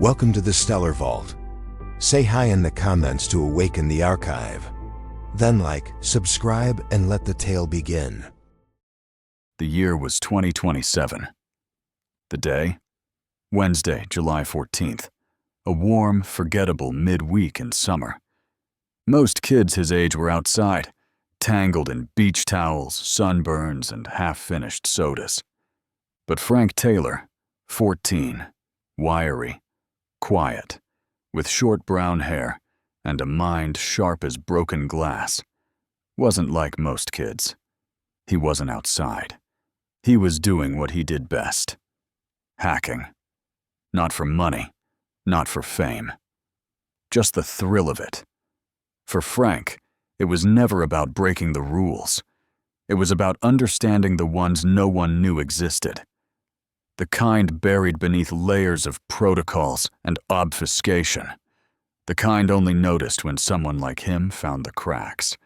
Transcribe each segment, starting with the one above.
Welcome to the Stellar Vault. Say hi in the comments to awaken the archive. Then like, subscribe, and let the tale begin. The year was 2027. The day? Wednesday, July 14th. A warm, forgettable midweek in summer. Most kids his age were outside, tangled in beach towels, sunburns, and half-finished sodas. But Frank Taylor, 14, wiry, quiet, with short brown hair and a mind sharp as broken glass, wasn't like most kids. He wasn't outside. He was doing what he did best. Hacking. Not for money, not for fame. Just the thrill of it. For Frank, it was never about breaking the rules. It was about understanding the ones no one knew existed. The kind buried beneath layers of protocols and obfuscation. The kind only noticed when someone like him found the cracks.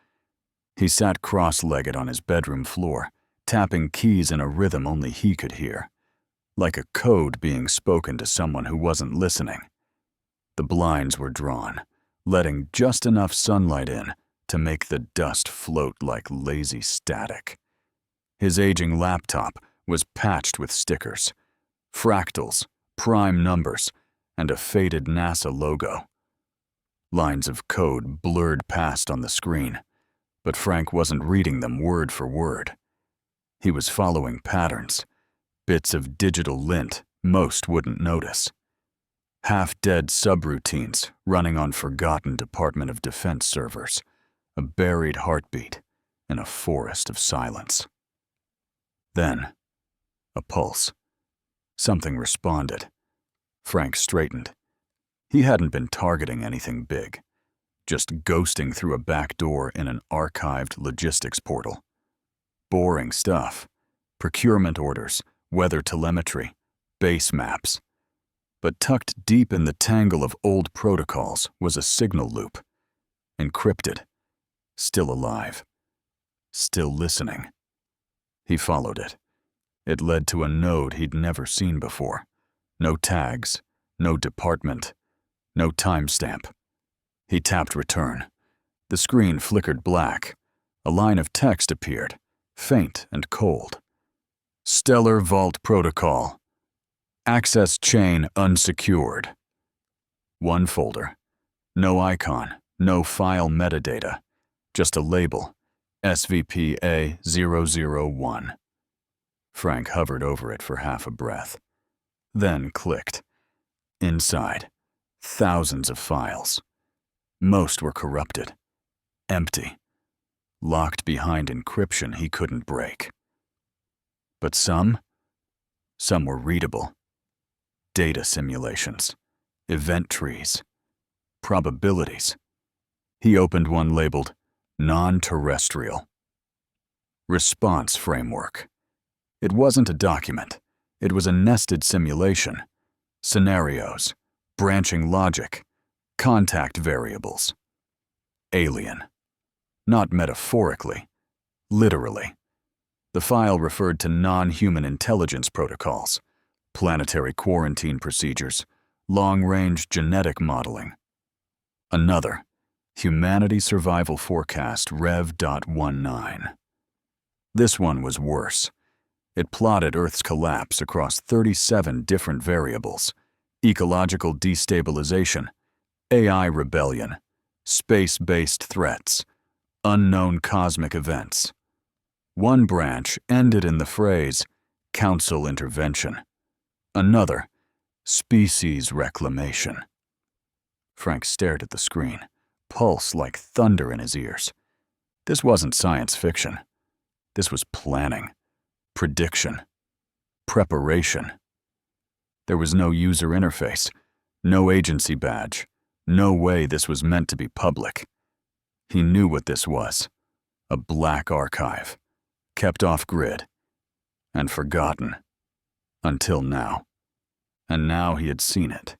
He sat cross-legged on his bedroom floor, tapping keys in a rhythm only he could hear, like a code being spoken to someone who wasn't listening. The blinds were drawn, letting just enough sunlight in to make the dust float like lazy static. His aging laptop was patched with stickers, fractals, prime numbers, and a faded NASA logo. Lines of code blurred past on the screen, but Frank wasn't reading them word for word. He was following patterns, bits of digital lint most wouldn't notice. Half-dead subroutines running on forgotten Department of Defense servers, a buried heartbeat in a forest of silence. Then, a pulse. Something responded. Frank straightened. He hadn't been targeting anything big, just ghosting through a back door in an archived logistics portal. Boring stuff. Procurement orders, weather telemetry, base maps. But tucked deep in the tangle of old protocols was a signal loop. Encrypted. Still alive. Still listening. He followed it. It led to a node he'd never seen before. No tags, no department, no timestamp. He tapped return. The screen flickered black. A line of text appeared, faint and cold. Stellar Vault Protocol. Access chain unsecured. One folder. No icon, no file metadata. Just a label. SVP-A001. Frank hovered over it for half a breath. Then clicked. Inside, thousands of files. Most were corrupted. Empty. Locked behind encryption he couldn't break. But some were readable. Data simulations, event trees, probabilities. He opened one labeled non-terrestrial. Response framework. It wasn't a document. It was a nested simulation. Scenarios, branching logic, contact variables. Alien. Not metaphorically, literally. The file referred to non-human intelligence protocols, planetary quarantine procedures, long-range genetic modeling. Another, Humanity Survival Forecast Rev.19. This one was worse. It plotted Earth's collapse across 37 different variables: ecological destabilization, AI rebellion, space-based threats, unknown cosmic events. One branch ended in the phrase, council intervention. Another, species reclamation. Frank stared at the screen, pulse like thunder in his ears. This wasn't science fiction. This was planning, prediction, preparation. There was no user interface, no agency badge, no way this was meant to be public. He knew what this was, a black archive, kept off-grid, and forgotten. Until now. And now he had seen it.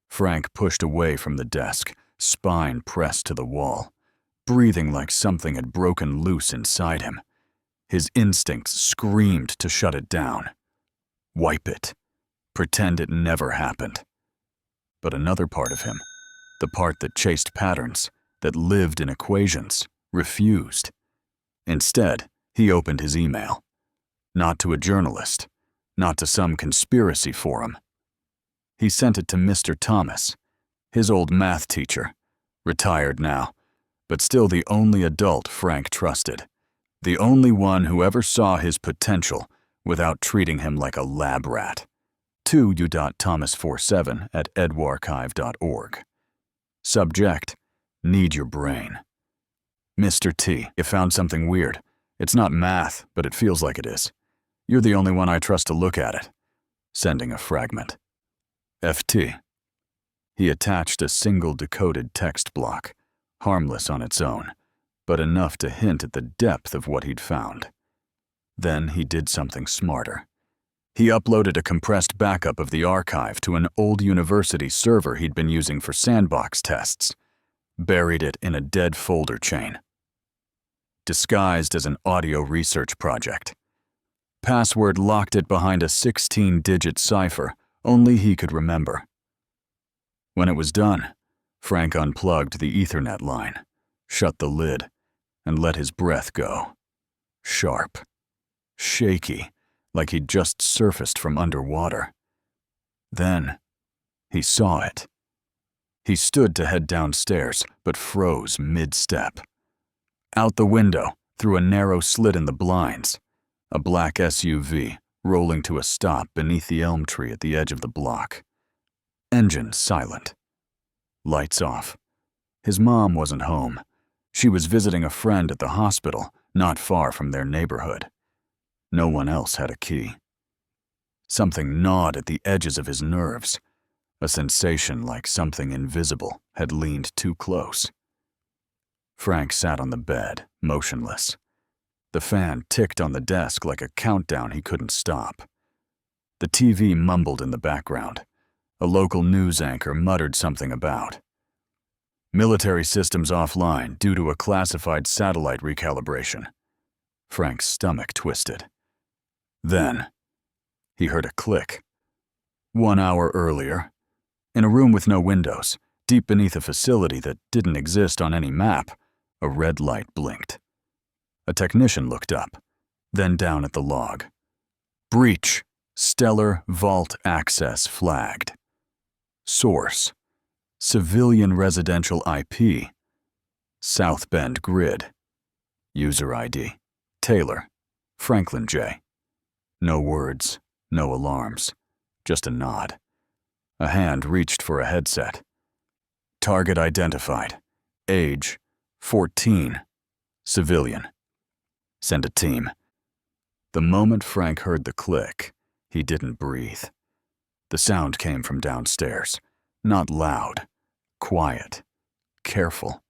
Frank pushed away from the desk, spine pressed to the wall, breathing like something had broken loose inside him. His instincts screamed to shut it down. Wipe it. Pretend it never happened. But another part of him, the part that chased patterns, that lived in equations, refused. Instead, he opened his email. Not to a journalist, not to some conspiracy forum. He sent it to Mr. Thomas, his old math teacher, retired now, but still the only adult Frank trusted, the only one who ever saw his potential without treating him like a lab rat. To u.thomas47@edwarchive.org. Subject: Need your brain. Mr. T, you found something weird. It's not math, but it feels like it is. You're the only one I trust to look at it. Sending a fragment. FT. He attached a single decoded text block, harmless on its own, but enough to hint at the depth of what he'd found. Then he did something smarter. He uploaded a compressed backup of the archive to an old university server he'd been using for sandbox tests, buried it in a dead folder chain. Disguised as an audio research project. Password locked it behind a 16-digit cipher only he could remember. When it was done, Frank unplugged the Ethernet line, shut the lid, and let his breath go. Sharp. Shaky, like he'd just surfaced from underwater. Then, he saw it. He stood to head downstairs, but froze mid-step. Out the window, through a narrow slit in the blinds, a black SUV rolling to a stop beneath the elm tree at the edge of the block. Engine silent. Lights off. His mom wasn't home. She was visiting a friend at the hospital, not far from their neighborhood. No one else had a key. Something gnawed at the edges of his nerves. A sensation like something invisible had leaned too close. Frank sat on the bed, motionless. The fan ticked on the desk like a countdown he couldn't stop. The TV mumbled in the background. A local news anchor muttered something about military systems offline due to a classified satellite recalibration. Frank's stomach twisted. Then, he heard a click. 1 hour earlier, in a room with no windows, deep beneath a facility that didn't exist on any map, a red light blinked. A technician looked up, then down at the log. Breach. Stellar Vault Access flagged. Source: Civilian Residential IP. South Bend Grid. User ID: Taylor, Franklin J. No words, no alarms, just a nod. A hand reached for a headset. Target identified. Age: 14. Civilian. Send a team. The moment Frank heard the click, he didn't breathe. The sound came from downstairs. Not loud. Quiet. Careful.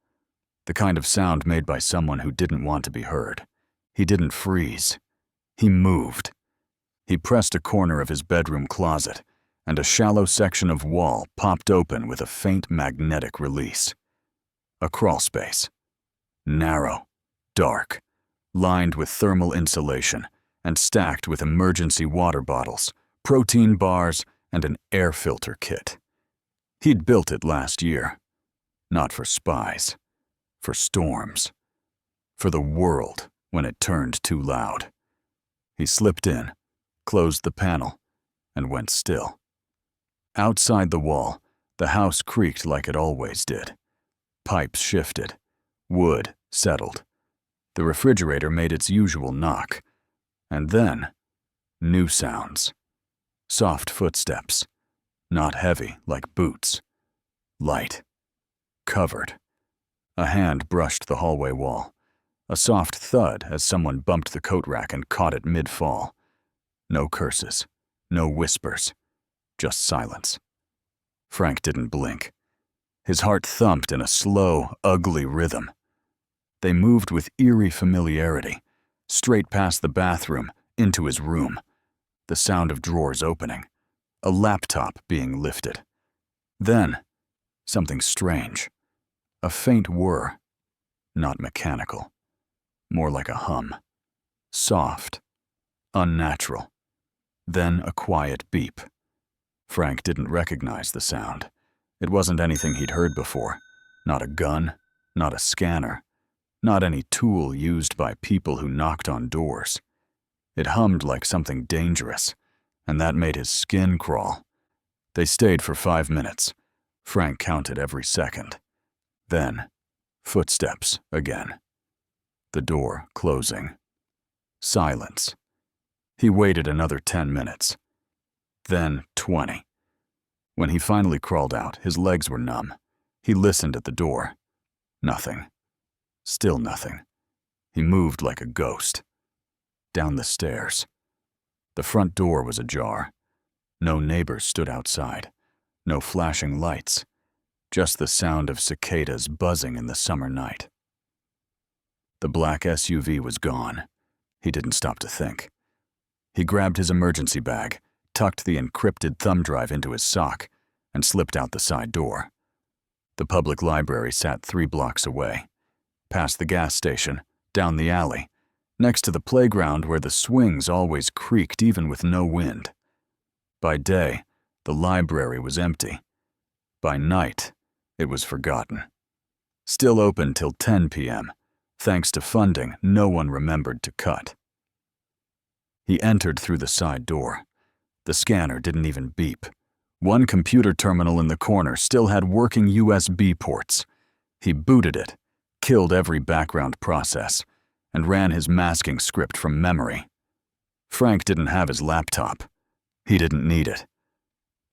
The kind of sound made by someone who didn't want to be heard. He didn't freeze. He moved. He pressed a corner of his bedroom closet, and a shallow section of wall popped open with a faint magnetic release. A crawl space. Narrow. Dark. Lined with thermal insulation, and stacked with emergency water bottles, protein bars, and an air filter kit. He'd built it last year. Not for spies. For storms. For the world when it turned too loud. He slipped in, closed the panel, and went still. Outside the wall, the house creaked like it always did. Pipes shifted. Wood settled. The refrigerator made its usual knock. And then, new sounds. Soft footsteps. Not heavy like boots. Light. Covered. A hand brushed the hallway wall. A soft thud as someone bumped the coat rack and caught it mid-fall. No curses. No whispers. Just silence. Frank didn't blink. His heart thumped in a slow, ugly rhythm. They moved with eerie familiarity, straight past the bathroom, into his room. The sound of drawers opening. A laptop being lifted. Then, something strange. A faint whir. Not mechanical. More like a hum. Soft. Unnatural. Then a quiet beep. Frank didn't recognize the sound. It wasn't anything he'd heard before. Not a gun, not a scanner, not any tool used by people who knocked on doors. It hummed like something dangerous, and that made his skin crawl. They stayed for 5 minutes. Frank counted every second. Then, footsteps again. The door closing. Silence. He waited another 10 minutes. Then 20. When he finally crawled out, his legs were numb. He listened at the door. Nothing. Still nothing. He moved like a ghost. Down the stairs. The front door was ajar. No neighbors stood outside. No flashing lights. Just the sound of cicadas buzzing in the summer night. The black SUV was gone. He didn't stop to think. He grabbed his emergency bag, tucked the encrypted thumb drive into his sock, and slipped out the side door. The public library sat 3 blocks away, past the gas station, down the alley, next to the playground where the swings always creaked even with no wind. By day, the library was empty. By night, it was forgotten. Still open till 10 p.m., thanks to funding no one remembered to cut. He entered through the side door. The scanner didn't even beep. One computer terminal in the corner still had working USB ports. He booted it, killed every background process, and ran his masking script from memory. Frank didn't have his laptop. He didn't need it.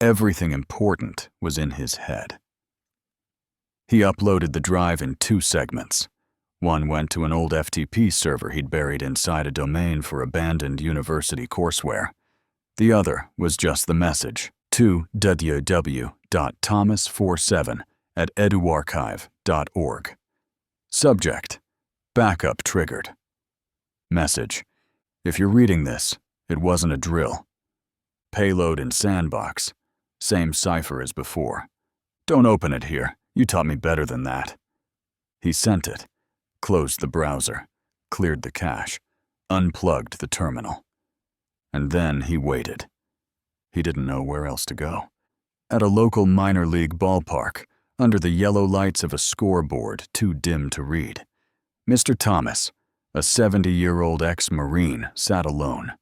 Everything important was in his head. He uploaded the drive in 2 segments. One went to an old FTP server he'd buried inside a domain for abandoned university courseware. The other was just the message to www.thomas47@eduarchive.org. Subject: Backup triggered. Message: If you're reading this, it wasn't a drill. Payload in sandbox. Same cipher as before. Don't open it here. You taught me better than that. He sent it, closed the browser, cleared the cache, unplugged the terminal. And then he waited. He didn't know where else to go. At a local minor league ballpark, under the yellow lights of a scoreboard too dim to read, Mr. Thomas, a 70-year-old ex-Marine, sat alone.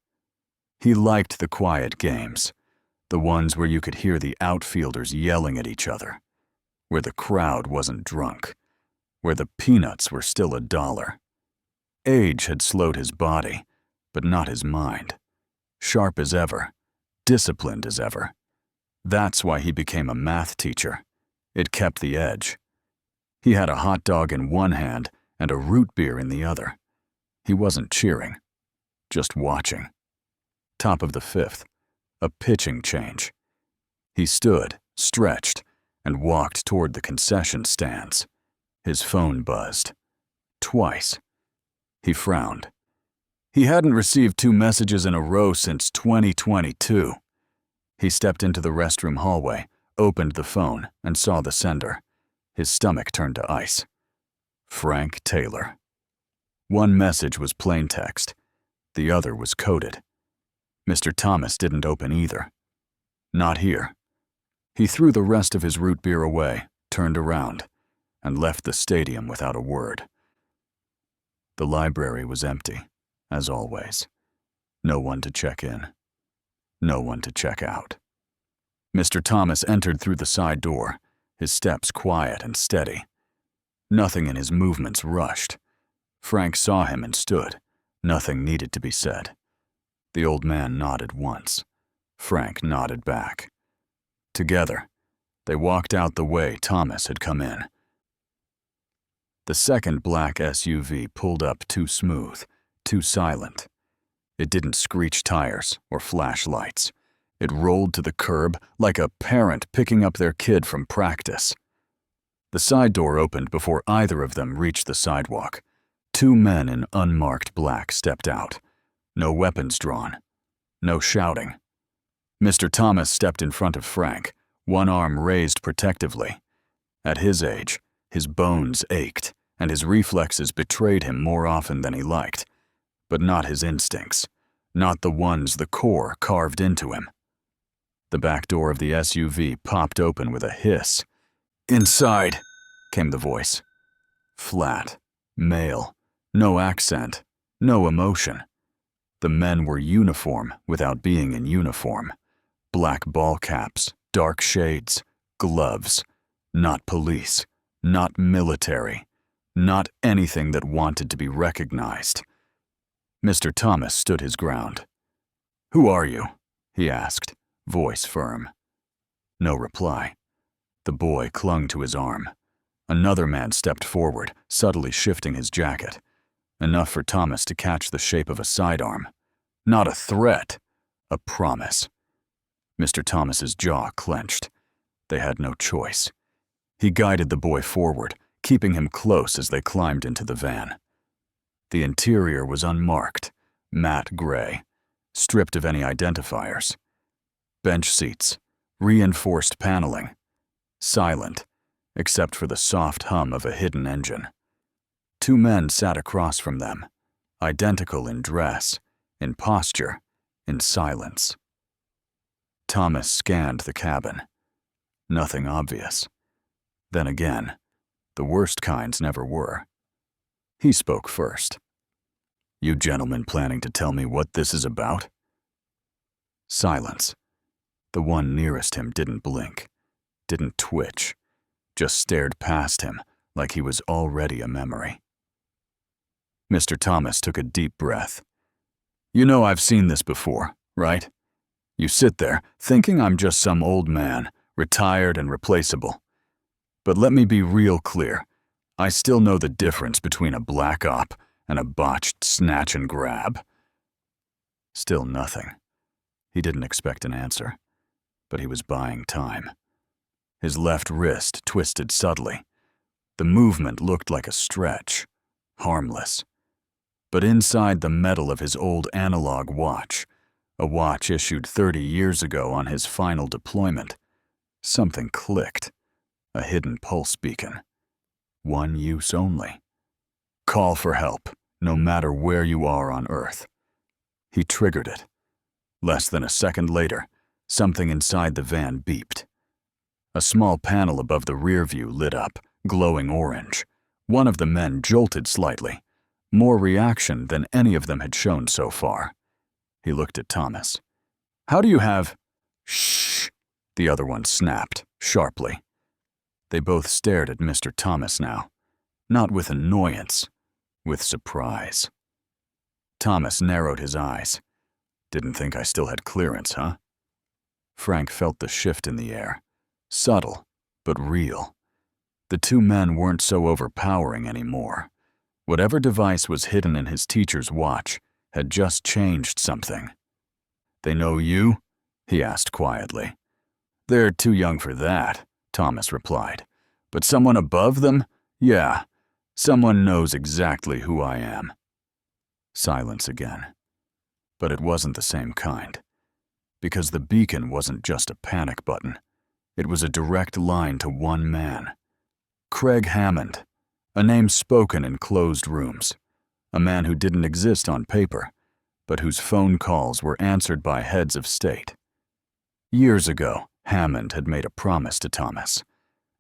He liked the quiet games, the ones where you could hear the outfielders yelling at each other, where the crowd wasn't drunk, where the peanuts were still $1. Age had slowed his body, but not his mind. Sharp as ever, disciplined as ever. That's why he became a math teacher. It kept the edge. He had a hot dog in one hand and a root beer in the other. He wasn't cheering, just watching. Top of the 5th, a pitching change. He stood, stretched, and walked toward the concession stands. His phone buzzed. Twice. He frowned. He hadn't received 2 messages in a row since 2022. He stepped into the restroom hallway, opened the phone, and saw the sender. His stomach turned to ice. Frank Taylor. One message was plain text. The other was coded. Mr. Thomas didn't open either. Not here. He threw the rest of his root beer away, turned around, and left the stadium without a word. The library was empty, as always. No one to check in. No one to check out. Mr. Thomas entered through the side door, his steps quiet and steady. Nothing in his movements rushed. Frank saw him and stood. Nothing needed to be said. The old man nodded once. Frank nodded back. Together, they walked out the way Thomas had come in. The second black SUV pulled up too smooth, too silent. It didn't screech tires or flash lights. It rolled to the curb like a parent picking up their kid from practice. The side door opened before either of them reached the sidewalk. 2 men in unmarked black stepped out. No weapons drawn. No shouting. Mr. Thomas stepped in front of Frank, one arm raised protectively. At his age, his bones ached, and his reflexes betrayed him more often than he liked. But not his instincts, not the ones the Corps carved into him. The back door of the SUV popped open with a hiss, "Inside," came the voice. Flat, male, no accent, no emotion. The men were uniform without being in uniform. Black ball caps, dark shades, gloves. Not police, not military, not anything that wanted to be recognized. Mr. Thomas stood his ground. "Who are you?" he asked, voice firm. No reply. The boy clung to his arm. Another man stepped forward, subtly shifting his jacket. Enough for Thomas to catch the shape of a sidearm. Not a threat, a promise. Mr. Thomas's jaw clenched. They had no choice. He guided the boy forward, keeping him close as they climbed into the van. The interior was unmarked, matte gray, stripped of any identifiers. Bench seats, reinforced paneling, silent, except for the soft hum of a hidden engine. Two men sat across from them, identical in dress, in posture, in silence. Thomas scanned the cabin. Nothing obvious. Then again, the worst kinds never were. He spoke first. "You gentlemen planning to tell me what this is about?" Silence. The one nearest him didn't blink, didn't twitch, just stared past him like he was already a memory. Mr. Thomas took a deep breath. "You know I've seen this before, right? You sit there thinking I'm just some old man, retired and replaceable. But let me be real clear. I still know the difference between a black op and a botched snatch and grab." Still nothing. He didn't expect an answer, but he was buying time. His left wrist twisted subtly. The movement looked like a stretch, harmless. But inside the metal of his old analog watch, a watch issued 30 years ago on his final deployment, something clicked. A hidden pulse beacon. One use only. Call for help, no matter where you are on Earth. He triggered it. Less than a second later, something inside the van beeped. A small panel above the rear view lit up, glowing orange. One of the men jolted slightly. More reaction than any of them had shown so far. He looked at Thomas. "How do you have—" "Shh," the other one snapped, sharply. They both stared at Mr. Thomas now, not with annoyance, with surprise. Thomas narrowed his eyes. "Didn't think I still had clearance, huh?" Frank felt the shift in the air, subtle, but real. The two men weren't so overpowering anymore. Whatever device was hidden in his teacher's watch had just changed something. "They know you?" he asked quietly. "They're too young for that," Thomas replied. "But someone above them? Yeah, someone knows exactly who I am." Silence again. But it wasn't the same kind. Because the beacon wasn't just a panic button. It was a direct line to one man. Craig Hammond, a name spoken in closed rooms. A man who didn't exist on paper, but whose phone calls were answered by heads of state. Years ago, Hammond had made a promise to Thomas.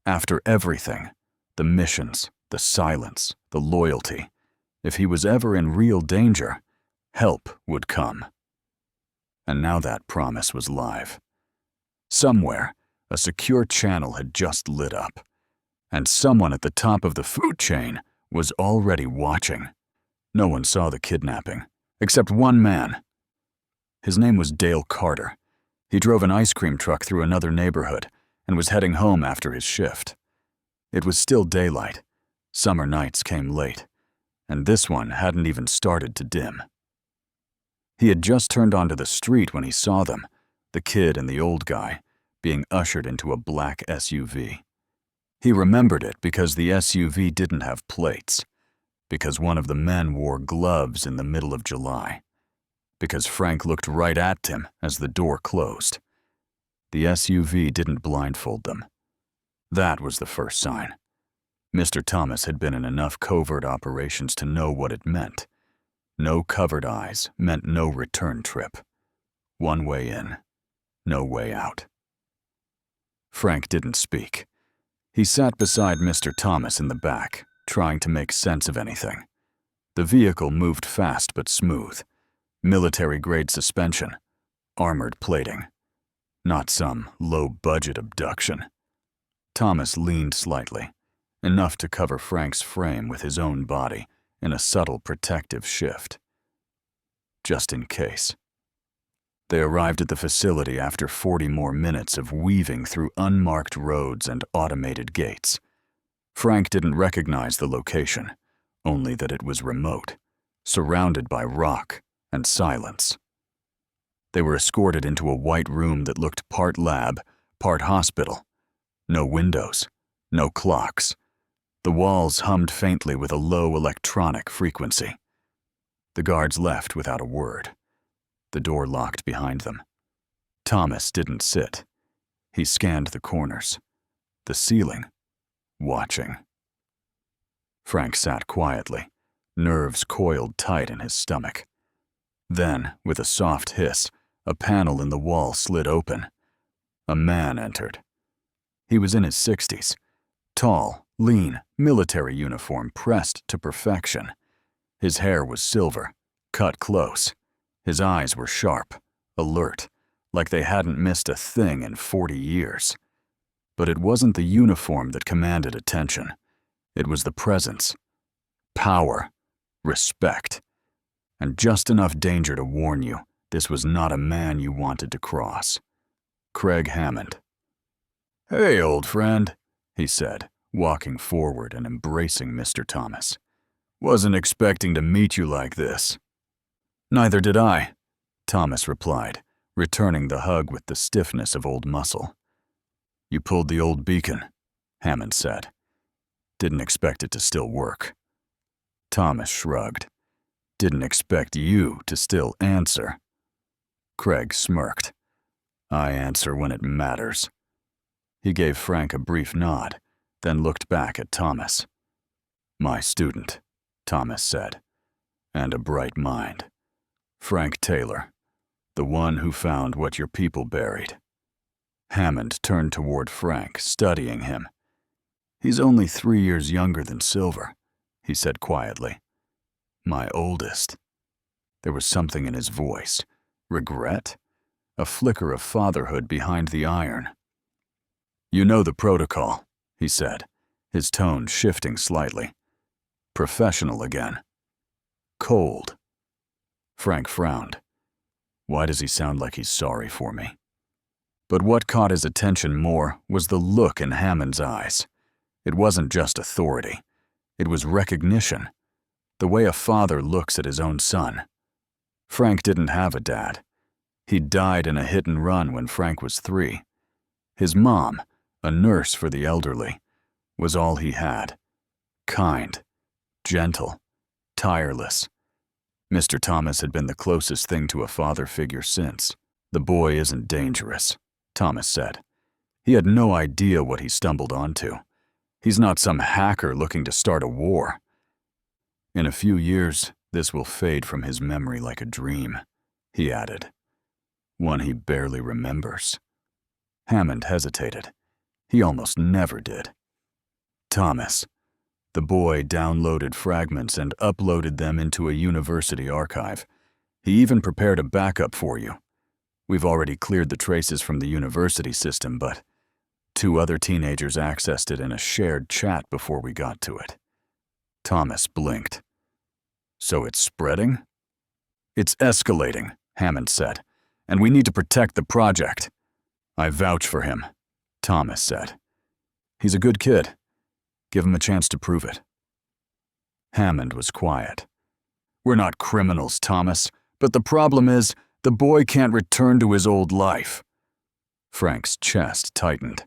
After everything, the missions, the silence, the loyalty, if he was ever in real danger, help would come. And now that promise was live. Somewhere, a secure channel had just lit up, and someone at the top of the food chain was already watching. No one saw the kidnapping, except one man. His name was Dale Carter. He drove an ice cream truck through another neighborhood and was heading home after his shift. It was still daylight. Summer nights came late, and this one hadn't even started to dim. He had just turned onto the street when he saw them, the kid and the old guy, being ushered into a black SUV. He remembered it because the SUV didn't have plates, because one of the men wore gloves in the middle of July, because Frank looked right at him as the door closed. The SUV didn't blindfold them. That was the first sign. Mr. Thomas had been in enough covert operations to know what it meant. No covered eyes meant no return trip. One way in, no way out. Frank didn't speak. He sat beside Mr. Thomas in the back, trying to make sense of anything. The vehicle moved fast but smooth. Military-grade suspension, armored plating. Not some low-budget abduction. Thomas leaned slightly, enough to cover Frank's frame with his own body in a subtle protective shift. Just in case. They arrived at the facility after 40 more minutes of weaving through unmarked roads and automated gates. Frank didn't recognize the location, only that it was remote, surrounded by rock and silence. They were escorted into a white room that looked part lab, part hospital. No windows, no clocks. The walls hummed faintly with a low electronic frequency. The guards left without a word. The door locked behind them. Thomas didn't sit. He scanned the corners, the ceiling, watching. Frank sat quietly, nerves coiled tight in his stomach. Then, with a soft hiss, a panel in the wall slid open. A man entered. He was in his 60s, tall, lean, military uniform pressed to perfection. His hair was silver, cut close. His eyes were sharp, alert, like they hadn't missed a thing in 40 years. But it wasn't the uniform that commanded attention. It was the presence, power, respect, and just enough danger to warn you this was not a man you wanted to cross. Craig Hammond. "Hey, old friend," he said, walking forward and embracing Mr. Thomas. "Wasn't expecting to meet you like this." "Neither did I," Thomas replied, returning the hug with the stiffness of old muscle. "You pulled the old beacon," Hammond said. "Didn't expect it to still work." Thomas shrugged. "Didn't expect you to still answer." Craig smirked. "I answer when it matters." He gave Frank a brief nod, then looked back at Thomas. "My student," Thomas said, "and a bright mind. Frank Taylor, the one who found what your people buried." Hammond turned toward Frank, studying him. "He's only 3 years younger than Silver," he said quietly. "My oldest." There was something in his voice. Regret? A flicker of fatherhood behind the iron. "You know the protocol," he said, his tone shifting slightly. "Professional again. Cold." Frank frowned. Why does he sound like he's sorry for me? But what caught his attention more was the look in Hammond's eyes. It wasn't just authority. It was recognition. The way a father looks at his own son. Frank didn't have a dad. He died in a hit and run when Frank was 3. His mom, a nurse for the elderly, was all he had. Kind, gentle, tireless. Mr. Thomas had been the closest thing to a father figure since. "The boy isn't dangerous," Thomas said. He had no idea what he stumbled onto. He's not some hacker looking to start a war. In a few years, this will fade from his memory like a dream, he added. One he barely remembers. Hammond hesitated. He almost never did. "Thomas." The boy downloaded fragments and uploaded them into a university archive. He even prepared a backup for you. We've already cleared the traces from the university system, but 2 other teenagers accessed it in a shared chat before we got to it. Thomas blinked. "So it's spreading?" "It's escalating," Hammond said, "and we need to protect the project." "I vouch for him," Thomas said. "He's a good kid. Give him a chance to prove it." Hammond was quiet. "We're not criminals, Thomas, but the problem is the boy can't return to his old life." Frank's chest tightened.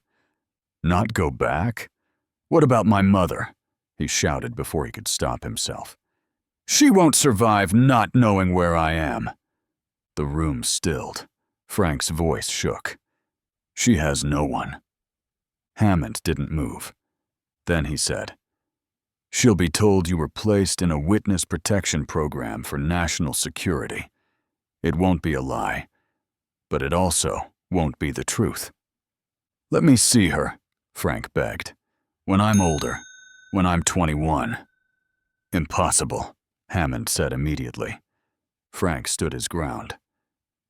"Not go back? What about my mother?" he shouted before he could stop himself. "She won't survive not knowing where I am." The room stilled. Frank's voice shook. "She has no one." Hammond didn't move. Then he said, "She'll be told you were placed in a witness protection program for national security. It won't be a lie, but it also won't be the truth." "Let me see her," Frank begged. When I'm older, when I'm 21. Impossible, Hammond said immediately. Frank stood his ground.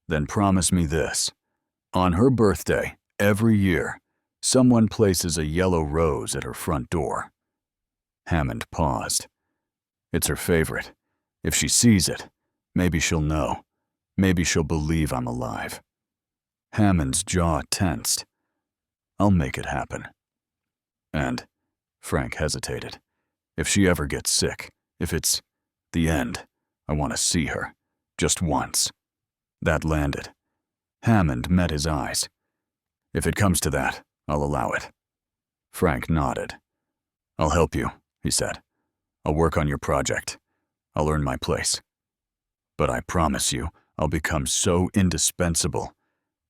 Then promise me this. On her birthday, every year, someone places a yellow rose at her front door. Hammond paused. It's her favorite. If she sees it, maybe she'll know. Maybe she'll believe I'm alive. Hammond's jaw tensed. I'll make it happen. And, Frank hesitated, if she ever gets sick, if it's the end, I want to see her. Just once. That landed. Hammond met his eyes. If it comes to that, I'll allow it. Frank nodded. I'll help you, he said. I'll work on your project. I'll earn my place. But I promise you, I'll become so indispensable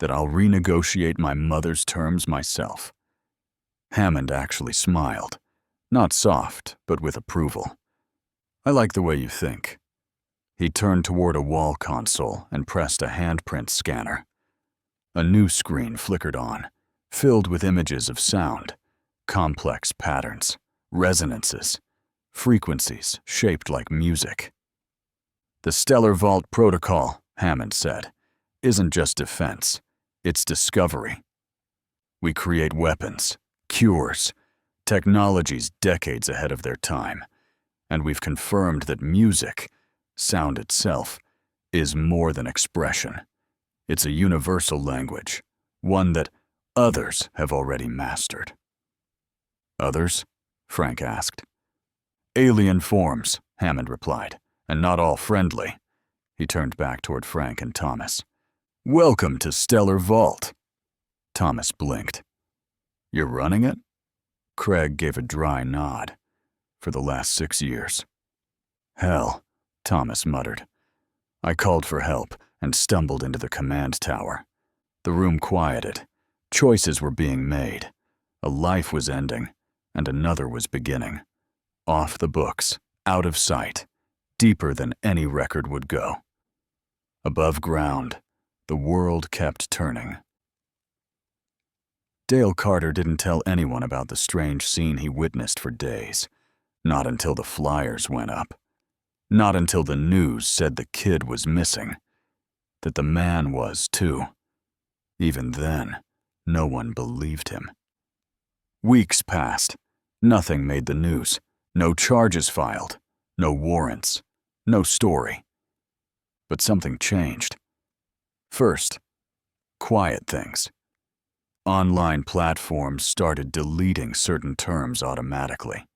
that I'll renegotiate my mother's terms myself. Hammond actually smiled. Not soft, but with approval. I like the way you think. He turned toward a wall console and pressed a handprint scanner. A new screen flickered on, filled with images of sound, complex patterns, resonances, frequencies shaped like music. The Stellar Vault Protocol, Hammond said, isn't just defense, it's discovery. We create weapons, cures, technologies decades ahead of their time, and we've confirmed that music, sound itself, is more than expression. It's a universal language, one that others have already mastered. Others? Frank asked. Alien forms, Hammond replied, and not all friendly. He turned back toward Frank and Thomas. Welcome to Stellar Vault. Thomas blinked. You're running it? Craig gave a dry nod. For the last 6 years. Hell, Thomas muttered. I called for help and stumbled into the command tower. The room quieted. Choices were being made. A life was ending, and another was beginning. Off the books, out of sight, deeper than any record would go. Above ground, the world kept turning. Dale Carter didn't tell anyone about the strange scene he witnessed for days. Not until the flyers went up. Not until the news said the kid was missing. That the man was, too. Even then, no one believed him. Weeks passed. Nothing made the news. No charges filed. No warrants. No story. But something changed. First, quiet things. Online platforms started deleting certain terms automatically.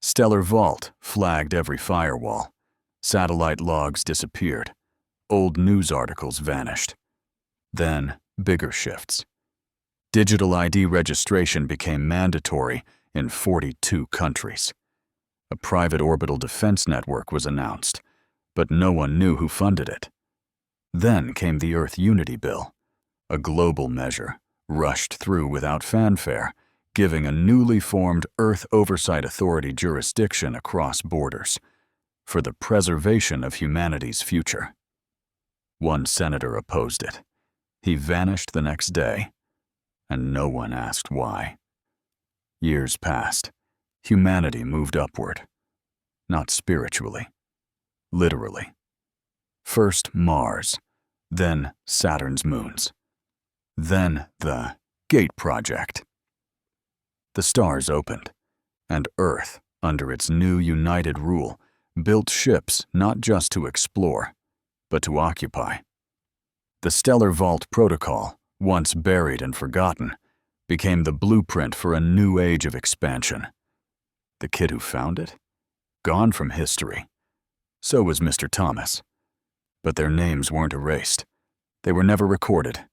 Stellar Vault flagged every firewall. Satellite logs disappeared. Old news articles vanished. Then, bigger shifts. Digital ID registration became mandatory in 42 countries. A private orbital defense network was announced, but no one knew who funded it. Then came the Earth Unity Bill, a global measure, rushed through without fanfare, giving a newly formed Earth Oversight Authority jurisdiction across borders for the preservation of humanity's future. One senator opposed it. He vanished the next day, and no one asked why. Years passed. Humanity moved upward. Not spiritually. Literally. First Mars, then Saturn's moons. Then the Gate Project. The stars opened, and Earth, under its new united rule, built ships not just to explore, but to occupy. The Stellar Vault Protocol, once buried and forgotten, became the blueprint for a new age of expansion. The kid who found it? Gone from history. So was Mr. Thomas. But their names weren't erased. They were never recorded.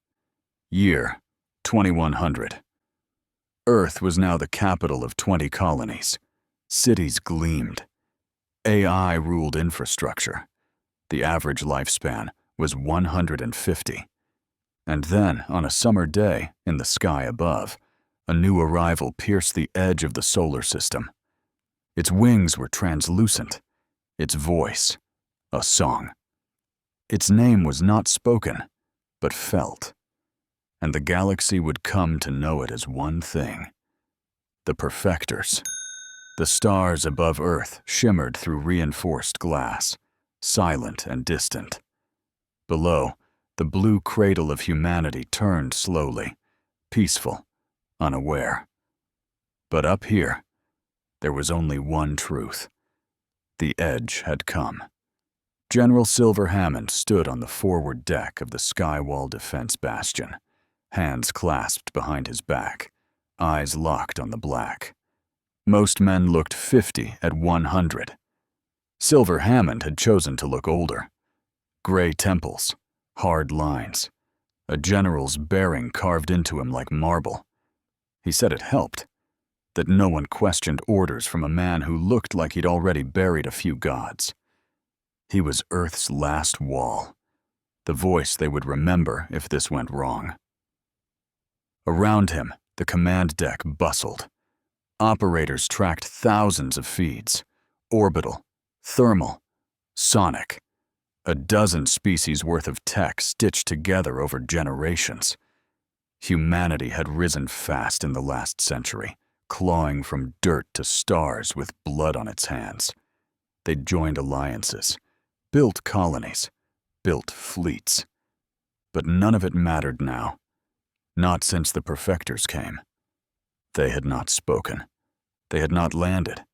Year, 2100. Earth was now the capital of 20 colonies. Cities gleamed. AI ruled infrastructure. The average lifespan was 150. And then, on a summer day, in the sky above, a new arrival pierced the edge of the solar system. Its wings were translucent. Its voice, a song. Its name was not spoken, but felt. And the galaxy would come to know it as one thing. The perfectors. The stars above Earth shimmered through reinforced glass, silent and distant. Below, the blue cradle of humanity turned slowly, peaceful, unaware. But up here, there was only one truth. The edge had come. General Silver Hammond stood on the forward deck of the Skywall Defense Bastion, hands clasped behind his back, eyes locked on the black. Most men looked 50 at 100. Silver Hammond had chosen to look older. Gray temples, hard lines, a general's bearing carved into him like marble. He said it helped, that no one questioned orders from a man who looked like he'd already buried a few gods. He was Earth's last wall, the voice they would remember if this went wrong. Around him, the command deck bustled. Operators tracked thousands of feeds, orbital, thermal, sonic, a dozen species worth of tech stitched together over generations. Humanity had risen fast in the last century, clawing from dirt to stars with blood on its hands. They'd joined alliances, built colonies, built fleets. But none of it mattered now, not since the perfectors came. They had not spoken. They had not landed.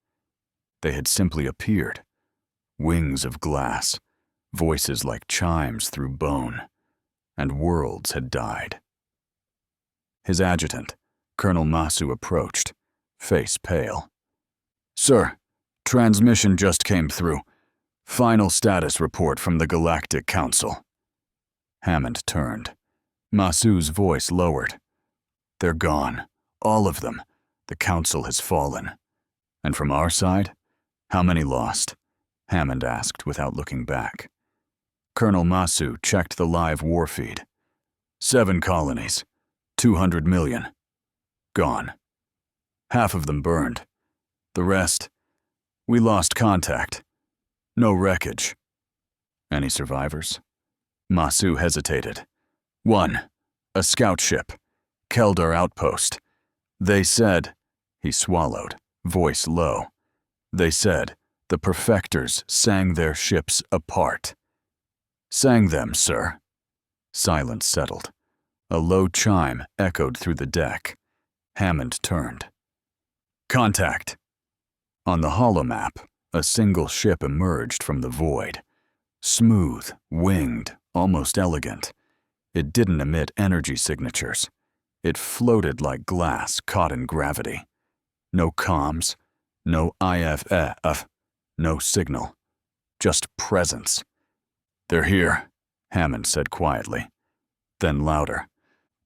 They had simply appeared, wings of glass, voices like chimes through bone, and worlds had died. His adjutant, Colonel Masu, approached, face pale. "Sir, transmission just came through. Final status report from the Galactic Council." Hammond turned. Masu's voice lowered. "They're gone. All of them. The Council has fallen." "And from our side? How many lost?" Hammond asked without looking back. Colonel Masu checked the live war feed. 7 colonies. 200 million. Gone. Half of them burned. The rest, we lost contact. No wreckage. Any survivors? Masu hesitated. 1. A scout ship. Keldar outpost. They said, he swallowed, voice low. They said the perfectors sang their ships apart. Sang them, sir. Silence settled. A low chime echoed through the deck. Hammond turned. Contact. On the holomap, a single ship emerged from the void. Smooth, winged, almost elegant. It didn't emit energy signatures. It floated like glass caught in gravity. No comms, no IFF, no signal. Just presence. "They're here," Hammond said quietly. Then louder.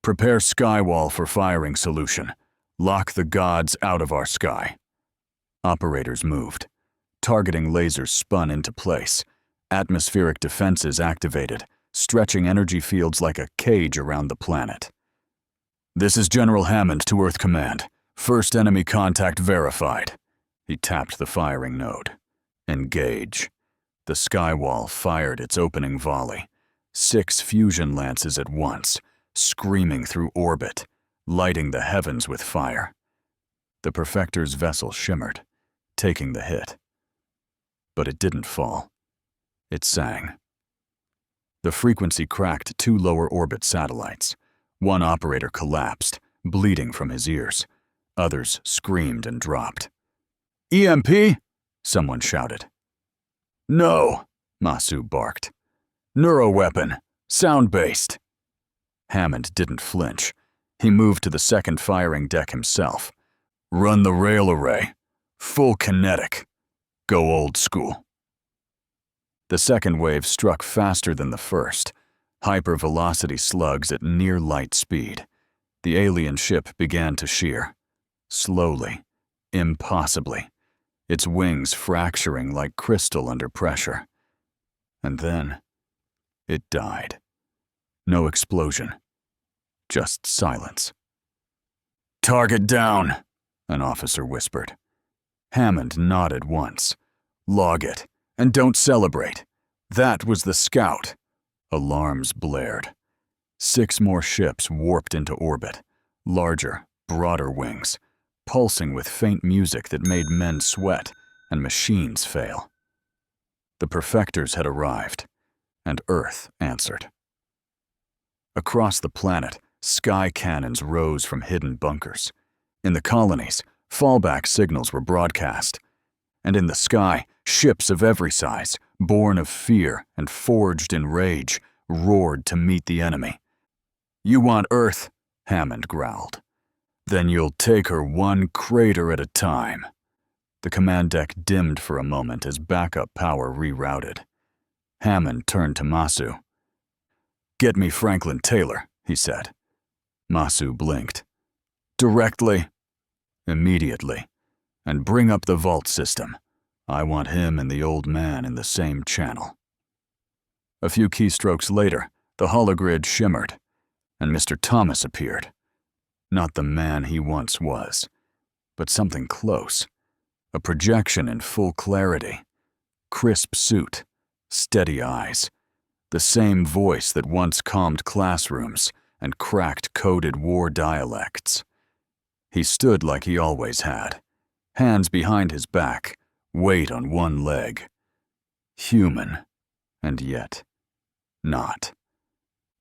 "Prepare skywall for firing solution. Lock the gods out of our sky." Operators moved. Targeting lasers spun into place. Atmospheric defenses activated, stretching energy fields like a cage around the planet. "This is General Hammond to Earth Command. First enemy contact verified." He tapped the firing node. Engage. The skywall fired its opening volley. 6 fusion lances at once, screaming through orbit, lighting the heavens with fire. The perfector's vessel shimmered, taking the hit. But it didn't fall. It sang. The frequency cracked 2 lower orbit satellites. One operator collapsed, bleeding from his ears. Others screamed and dropped. "EMP?" someone shouted. "No," Masu barked. "Neuroweapon, sound-based." Hammond didn't flinch. He moved to the second firing deck himself. "Run the rail array. Full kinetic. Go old school." The second wave struck faster than the first, hypervelocity slugs at near light speed. The alien ship began to shear. Slowly, impossibly, its wings fracturing like crystal under pressure. And then, it died. No explosion, just silence. "Target down," an officer whispered. Hammond nodded once. "Log it, and don't celebrate. That was the scout." Alarms blared. 6 more ships warped into orbit, larger, broader wings, pulsing with faint music that made men sweat and machines fail. The perfectors had arrived, and Earth answered. Across the planet, sky cannons rose from hidden bunkers. In the colonies, fallback signals were broadcast. And in the sky, ships of every size, born of fear and forged in rage, roared to meet the enemy. "You want Earth?" Hammond growled. "Then you'll take her one crater at a time." The command deck dimmed for a moment as backup power rerouted. Hammond turned to Masu. "Get me Franklin Taylor," he said. Masu blinked. "Directly?" "Immediately. And bring up the vault system. I want him and the old man in the same channel." A few keystrokes later, the hologrid shimmered, and Mr. Thomas appeared. Not the man he once was, but something close. A projection in full clarity. Crisp suit, steady eyes. The same voice that once calmed classrooms and cracked coded war dialects. He stood like he always had, hands behind his back, weight on one leg. Human, and yet not.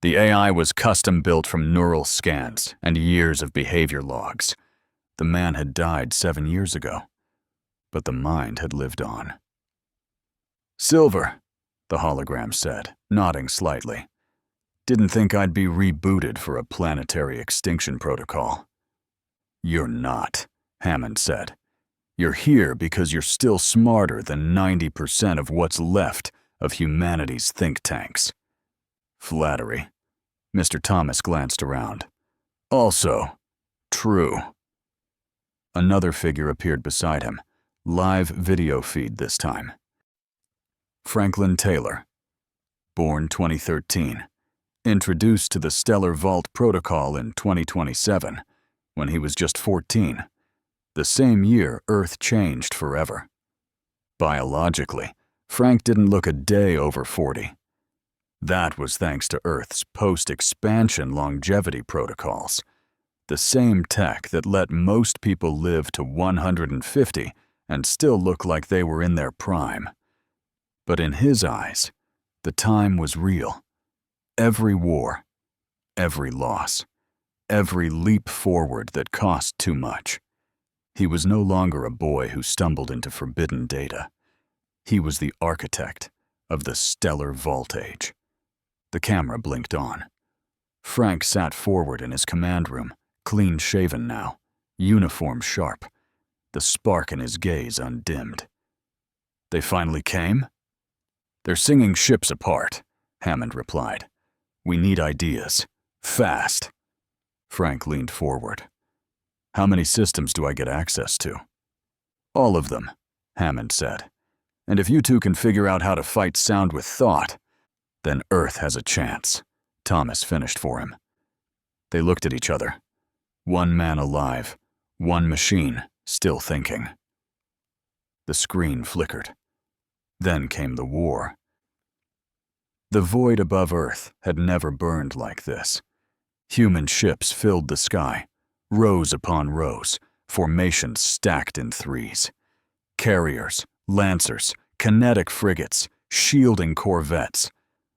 The AI was custom-built from neural scans and years of behavior logs. The man had died 7 years ago, but the mind had lived on. "Silver," the hologram said, nodding slightly. "Didn't think I'd be rebooted for a planetary extinction protocol." "You're not," Hammond said. "You're here because you're still smarter than 90% of what's left of humanity's think tanks." Flattery. Mr. Thomas glanced around. "Also, true." Another figure appeared beside him, live video feed this time. Franklin Taylor, born 2013, introduced to the Stellar Vault Protocol in 2027, when he was just 14, the same year Earth changed forever. Biologically, Frank didn't look a day over 40. That was thanks to Earth's post-expansion longevity protocols, the same tech that let most people live to 150 and still look like they were in their prime. But in his eyes, the time was real. Every war, every loss, every leap forward that cost too much. He was no longer a boy who stumbled into forbidden data. He was the architect of the stellar vault age. The camera blinked on. Frank sat forward in his command room, clean-shaven now, uniform sharp, the spark in his gaze undimmed. "They finally came?" "They're singing ships apart," Hammond replied. "We need ideas. Fast." Frank leaned forward. "How many systems do I get access to?" "All of them," Hammond said. "And if you two can figure out how to fight sound with thought, then Earth has a chance," Thomas finished for him. They looked at each other. One man alive, one machine still thinking. The screen flickered. Then came the war. The void above Earth had never burned like this. Human ships filled the sky, rows upon rows, formations stacked in threes. Carriers, lancers, kinetic frigates, shielding corvettes.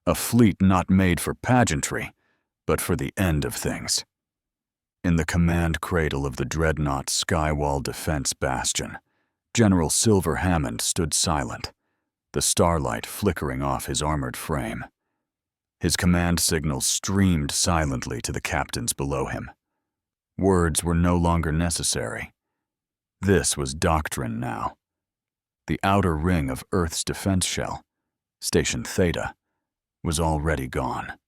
A fleet not made for pageantry, but for the end of things. In the command cradle of the dreadnought Skywall Defense Bastion, General Silver Hammond stood silent, the starlight flickering off his armored frame. His command signals streamed silently to the captains below him. Words were no longer necessary. This was doctrine now. The outer ring of Earth's defense shell, Station Theta, was already gone.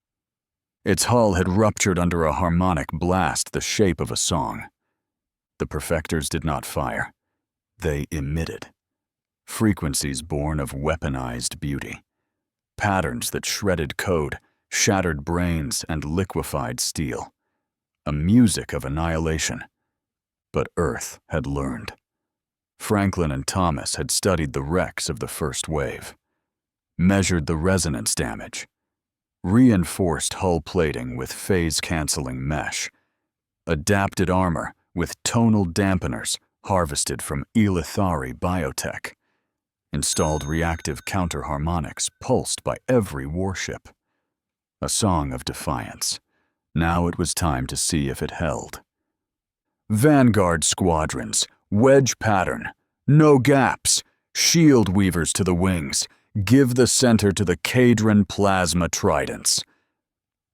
Its hull had ruptured under a harmonic blast the shape of a song. The perfectors did not fire. They emitted. Frequencies born of weaponized beauty. Patterns that shredded code, shattered brains, and liquefied steel. A music of annihilation. But Earth had learned. Franklin and Thomas had studied the wrecks of the first wave. Measured the resonance damage. Reinforced hull plating with phase-canceling mesh. Adapted armor with tonal dampeners harvested from Elithari biotech, installed reactive counterharmonics pulsed by every warship. A song of defiance. Now it was time to see if it held. Vanguard squadrons, wedge pattern, no gaps, shield weavers to the wings, give the center to the Cadron plasma tridents.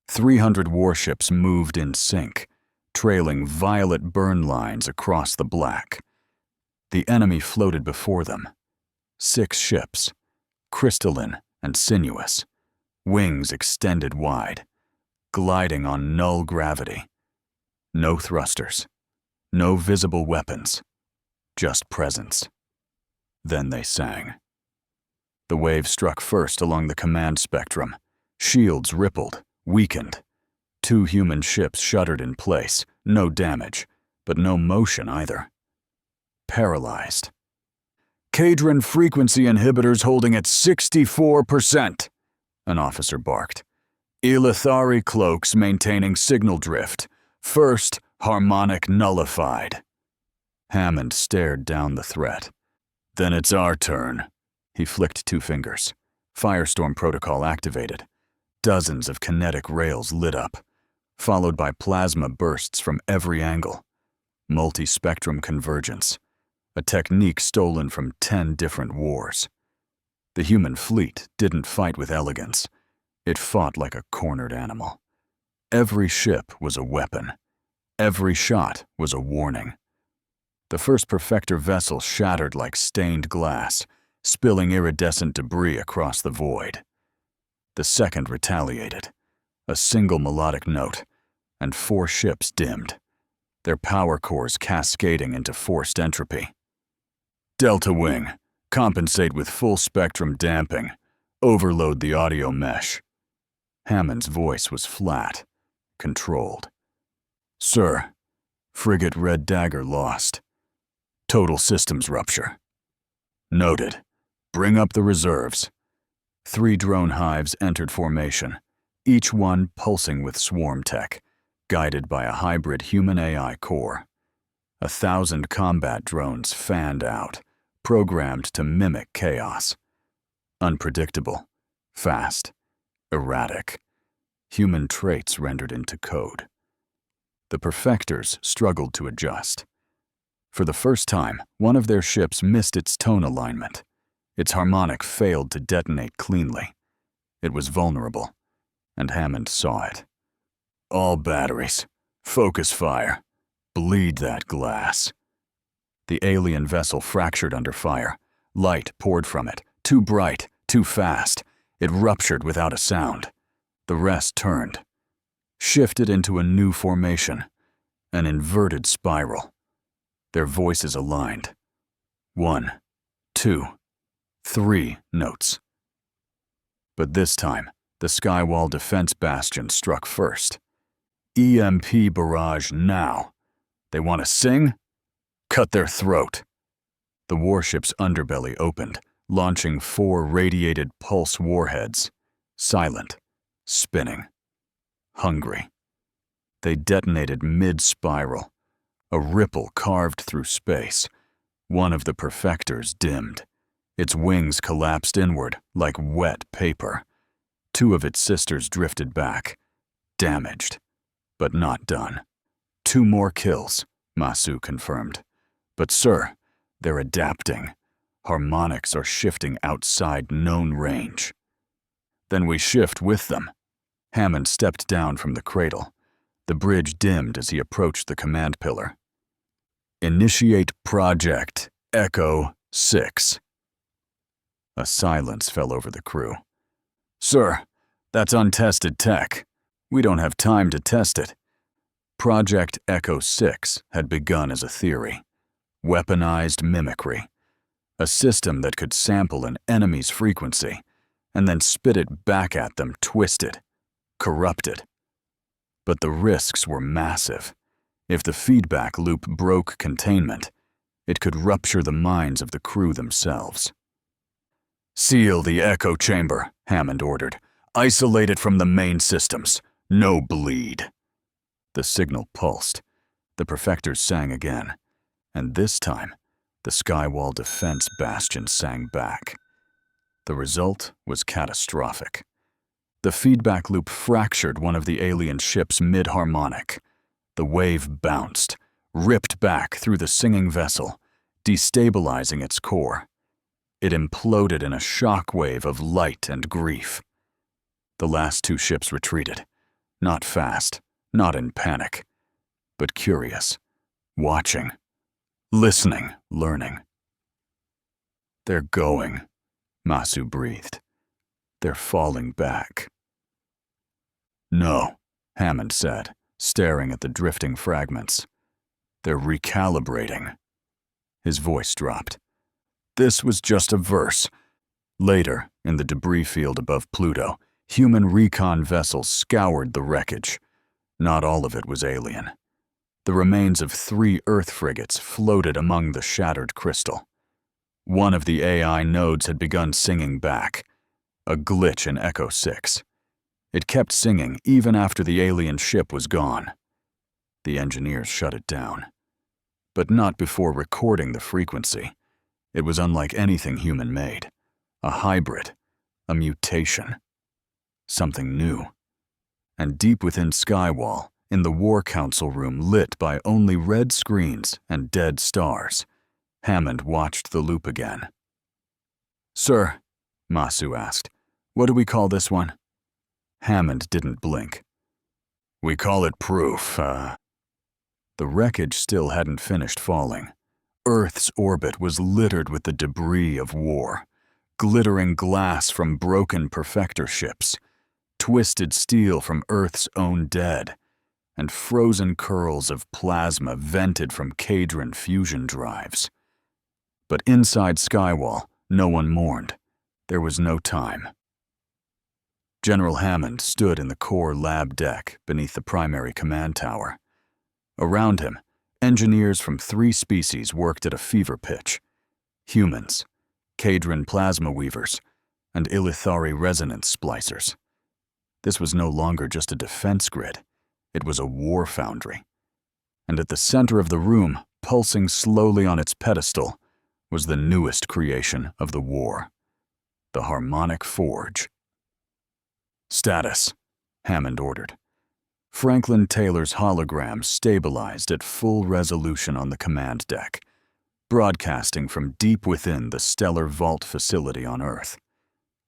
300 warships moved in sync, trailing violet burn lines across the black. The enemy floated before them. 6 ships, crystalline and sinuous, wings extended wide, gliding on null gravity. No thrusters, no visible weapons, just presence. Then they sang. The wave struck first along the command spectrum. Shields rippled, weakened. 2 human ships shuddered in place, no damage, but no motion either. Paralyzed. Cadron frequency inhibitors holding at 64%, an officer barked. Elithari cloaks maintaining signal drift. First harmonic nullified. Hammond stared down the threat. Then it's our turn. He flicked 2 fingers. Firestorm protocol activated. Dozens of kinetic rails lit up, followed by plasma bursts from every angle. Multi-spectrum convergence, a technique stolen from 10 different wars. The human fleet didn't fight with elegance. It fought like a cornered animal. Every ship was a weapon. Every shot was a warning. The first Perfector vessel shattered like stained glass, spilling iridescent debris across the void. The second retaliated, a single melodic note, and 4 ships dimmed, their power cores cascading into forced entropy. Delta Wing, compensate with full spectrum damping, overload the audio mesh. Hammond's voice was flat, controlled. Sir, frigate Red Dagger lost. Total systems rupture. Noted. Bring up the reserves. 3 drone hives entered formation, each one pulsing with swarm tech, guided by a hybrid human-AI core. 1,000 combat drones fanned out, programmed to mimic chaos. Unpredictable, fast, erratic. Human traits rendered into code. The Perfectors struggled to adjust. For the first time, one of their ships missed its tone alignment. Its harmonic failed to detonate cleanly. It was vulnerable, and Hammond saw it. All batteries. Focus fire. Bleed that glass. The alien vessel fractured under fire. Light poured from it, too bright, too fast. It ruptured without a sound. The rest turned. Shifted into a new formation, an inverted spiral. Their voices aligned. 1, 2, 3 notes. But this time, the Skywall defense bastion struck first. EMP barrage now. They want to sing? Cut their throat. The warship's underbelly opened, launching 4 radiated pulse warheads. Silent, spinning, hungry. They detonated mid-spiral. A ripple carved through space. One of the Perfectors dimmed. Its wings collapsed inward like wet paper. 2 of its sisters drifted back, damaged, but not done. 2 more kills, Masu confirmed. But sir, they're adapting. Harmonics are shifting outside known range. Then we shift with them. Hammond stepped down from the cradle. The bridge dimmed as he approached the command pillar. Initiate Project Echo 6. A silence fell over the crew. Sir, that's untested tech. We don't have time to test it. Project Echo 6 had begun as a theory. Weaponized mimicry. A system that could sample an enemy's frequency and then spit it back at them twisted, corrupted. But the risks were massive. If the feedback loop broke containment, it could rupture the minds of the crew themselves. Seal the echo chamber, Hammond ordered. Isolate it from the main systems. No bleed. The signal pulsed. The perfectors sang again, and this time, the skywall defense bastion sang back. The result was catastrophic. The feedback loop fractured one of the alien ship's mid-harmonic. The wave bounced, ripped back through the singing vessel, destabilizing its core. It imploded in a shock wave of light and grief. The last two ships retreated, not fast, not in panic, but curious, watching, listening, learning. "They're going," Masu breathed. "They're falling back." "No," Hammond said, staring at the drifting fragments. "They're recalibrating." His voice dropped. This was just a verse. Later, in the debris field above Pluto, human recon vessels scoured the wreckage. Not all of it was alien. The remains of 3 Earth frigates floated among the shattered crystal. One of the AI nodes had begun singing back, a glitch in Echo 6. It kept singing even after the alien ship was gone. The engineers shut it down. But not before recording the frequency. It was unlike anything human-made. A hybrid, a mutation. Something new. And deep within Skywall, in the War Council room lit by only red screens and dead stars, Hammond watched the loop again. "Sir," Masu asked, "what do we call this one?" Hammond didn't blink. "We call it proof, The wreckage still hadn't finished falling. Earth's orbit was littered with the debris of war, glittering glass from broken perfector ships, twisted steel from Earth's own dead, and frozen curls of plasma vented from Cadron fusion drives. But inside Skywall, no one mourned. There was no time. General Hammond stood in the core lab deck beneath the primary command tower. Around him, engineers from 3 species worked at a fever pitch. Humans, Cadron plasma weavers, and Illithari resonance splicers. This was no longer just a defense grid. It was a war foundry. And at the center of the room, pulsing slowly on its pedestal, was the newest creation of the war, the Harmonic Forge. "Status," Hammond ordered. Franklin Taylor's hologram stabilized at full resolution on the command deck, broadcasting from deep within the stellar vault facility on Earth.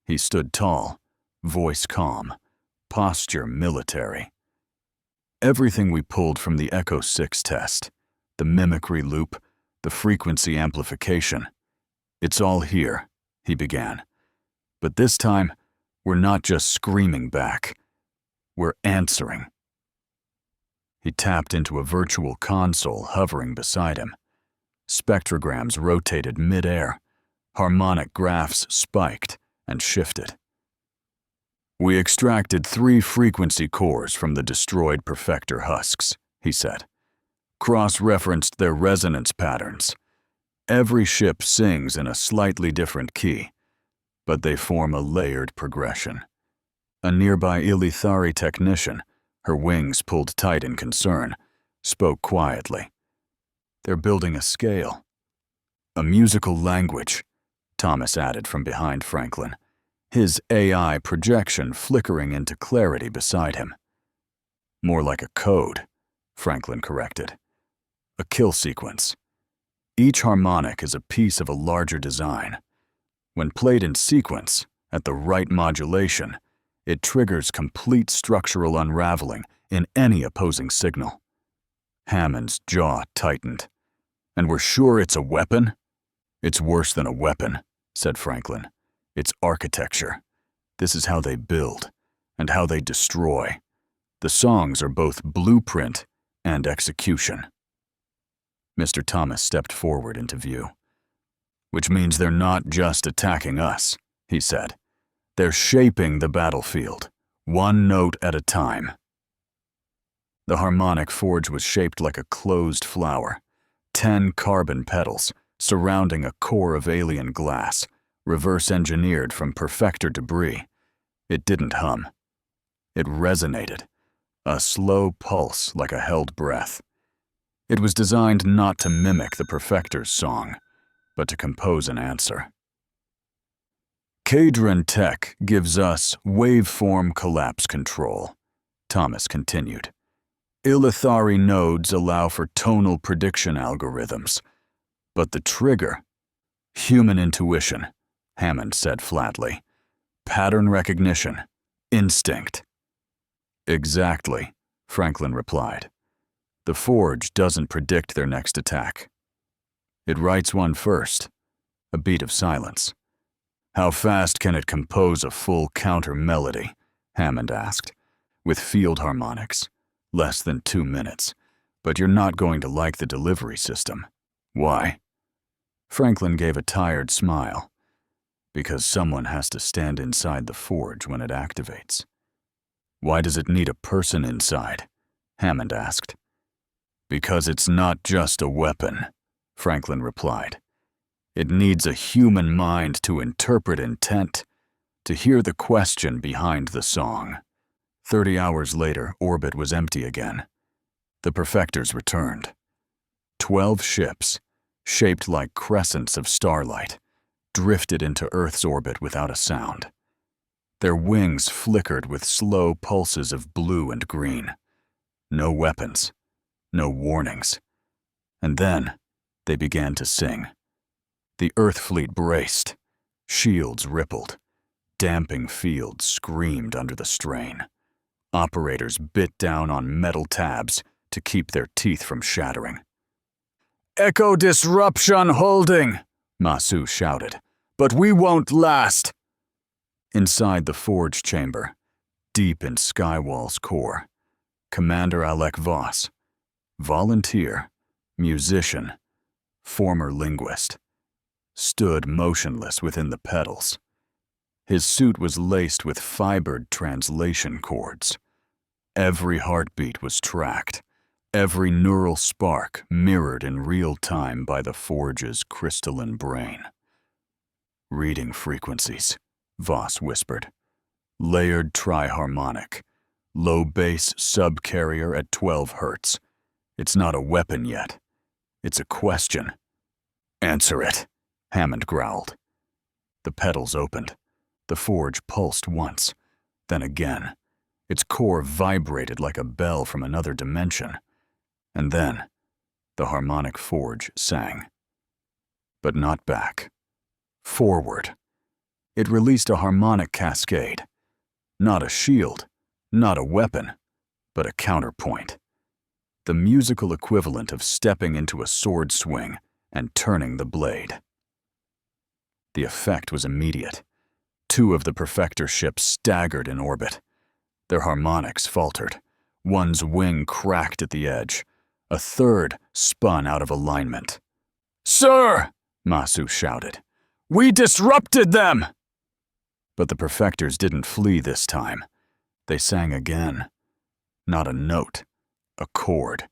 He stood tall, voice calm, posture military. "Everything we pulled from the Echo 6 test, the mimicry loop, the frequency amplification, it's all here," he began. "But this time, we're not just screaming back. We're answering." He tapped into a virtual console hovering beside him. Spectrograms rotated mid-air. Harmonic graphs spiked and shifted. "We extracted 3 frequency cores from the destroyed perfector husks," he said. "Cross-referenced their resonance patterns. Every ship sings in a slightly different key, but they form a layered progression." A nearby Illithari technician, her wings pulled tight in concern, spoke quietly. "They're building a scale. A musical language," Thomas added from behind Franklin, his AI projection flickering into clarity beside him. "More like a code," Franklin corrected. "A kill sequence. Each harmonic is a piece of a larger design. When played in sequence, at the right modulation, it triggers complete structural unraveling in any opposing signal." Hammond's jaw tightened. "And we're sure it's a weapon?" "It's worse than a weapon," said Franklin. "It's architecture. This is how they build, and how they destroy. The songs are both blueprint and execution." Mr. Thomas stepped forward into view. "Which means they're not just attacking us," he said. "They're shaping the battlefield, one note at a time." The Harmonic Forge was shaped like a closed flower, 10 carbon petals surrounding a core of alien glass, reverse-engineered from perfector debris. It didn't hum. It resonated, a slow pulse like a held breath. It was designed not to mimic the Perfector's song, but to compose an answer. Cadron Tech gives us waveform collapse control, Thomas continued. Illithari nodes allow for tonal prediction algorithms, but the trigger, human intuition, Hammond said flatly. Pattern recognition, instinct. Exactly, Franklin replied. The Forge doesn't predict their next attack. It writes one first, a beat of silence. How fast can it compose a full counter melody? Hammond asked. With field harmonics. Less than 2 minutes. But you're not going to like the delivery system. Why? Franklin gave a tired smile. Because someone has to stand inside the Forge when it activates. Why does it need a person inside? Hammond asked. Because it's not just a weapon, Franklin replied. It needs a human mind to interpret intent, to hear the question behind the song. 30 hours later, orbit was empty again. The Perfectors returned. 12 ships, shaped like crescents of starlight, drifted into Earth's orbit without a sound. Their wings flickered with slow pulses of blue and green. No weapons, no warnings. And then they began to sing. The Earth fleet braced. Shields rippled. Damping fields screamed under the strain. Operators bit down on metal tabs to keep their teeth from shattering. Echo disruption holding, Masu shouted. But we won't last. Inside the Forge chamber, deep in Skywall's core, Commander Alec Voss, volunteer, musician, former linguist, stood motionless within the pedals. His suit was laced with fibered translation cords. Every heartbeat was tracked, every neural spark mirrored in real time by the Forge's crystalline brain. Reading frequencies, Voss whispered. Layered triharmonic, low bass subcarrier at 12 hertz. It's not a weapon yet. It's a question. Answer it, Hammond growled. The pedals opened. The Forge pulsed once, then again. Its core vibrated like a bell from another dimension. And then, the harmonic Forge sang. But not back. Forward. It released a harmonic cascade. Not a shield, not a weapon, but a counterpoint. The musical equivalent of stepping into a sword swing and turning the blade. The effect was immediate. 2 of the Perfector ships staggered in orbit. Their harmonics faltered. One's wing cracked at the edge. A third spun out of alignment. Sir! Masu shouted. We disrupted them! But the Perfectors didn't flee this time. They sang again. Not a note, a chord.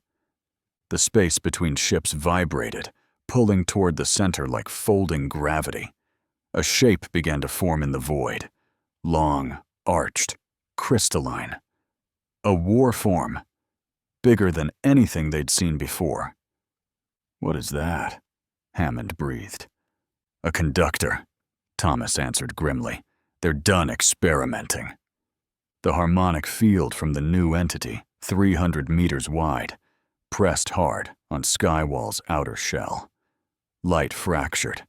The space between ships vibrated, pulling toward the center like folding gravity. A shape began to form in the void. Long, arched, crystalline. A war form. Bigger than anything they'd seen before. What is that? Hammond breathed. A conductor, Thomas answered grimly. They're done experimenting. The harmonic field from the new entity, 300 meters wide, pressed hard on Skywall's outer shell. Light fractured.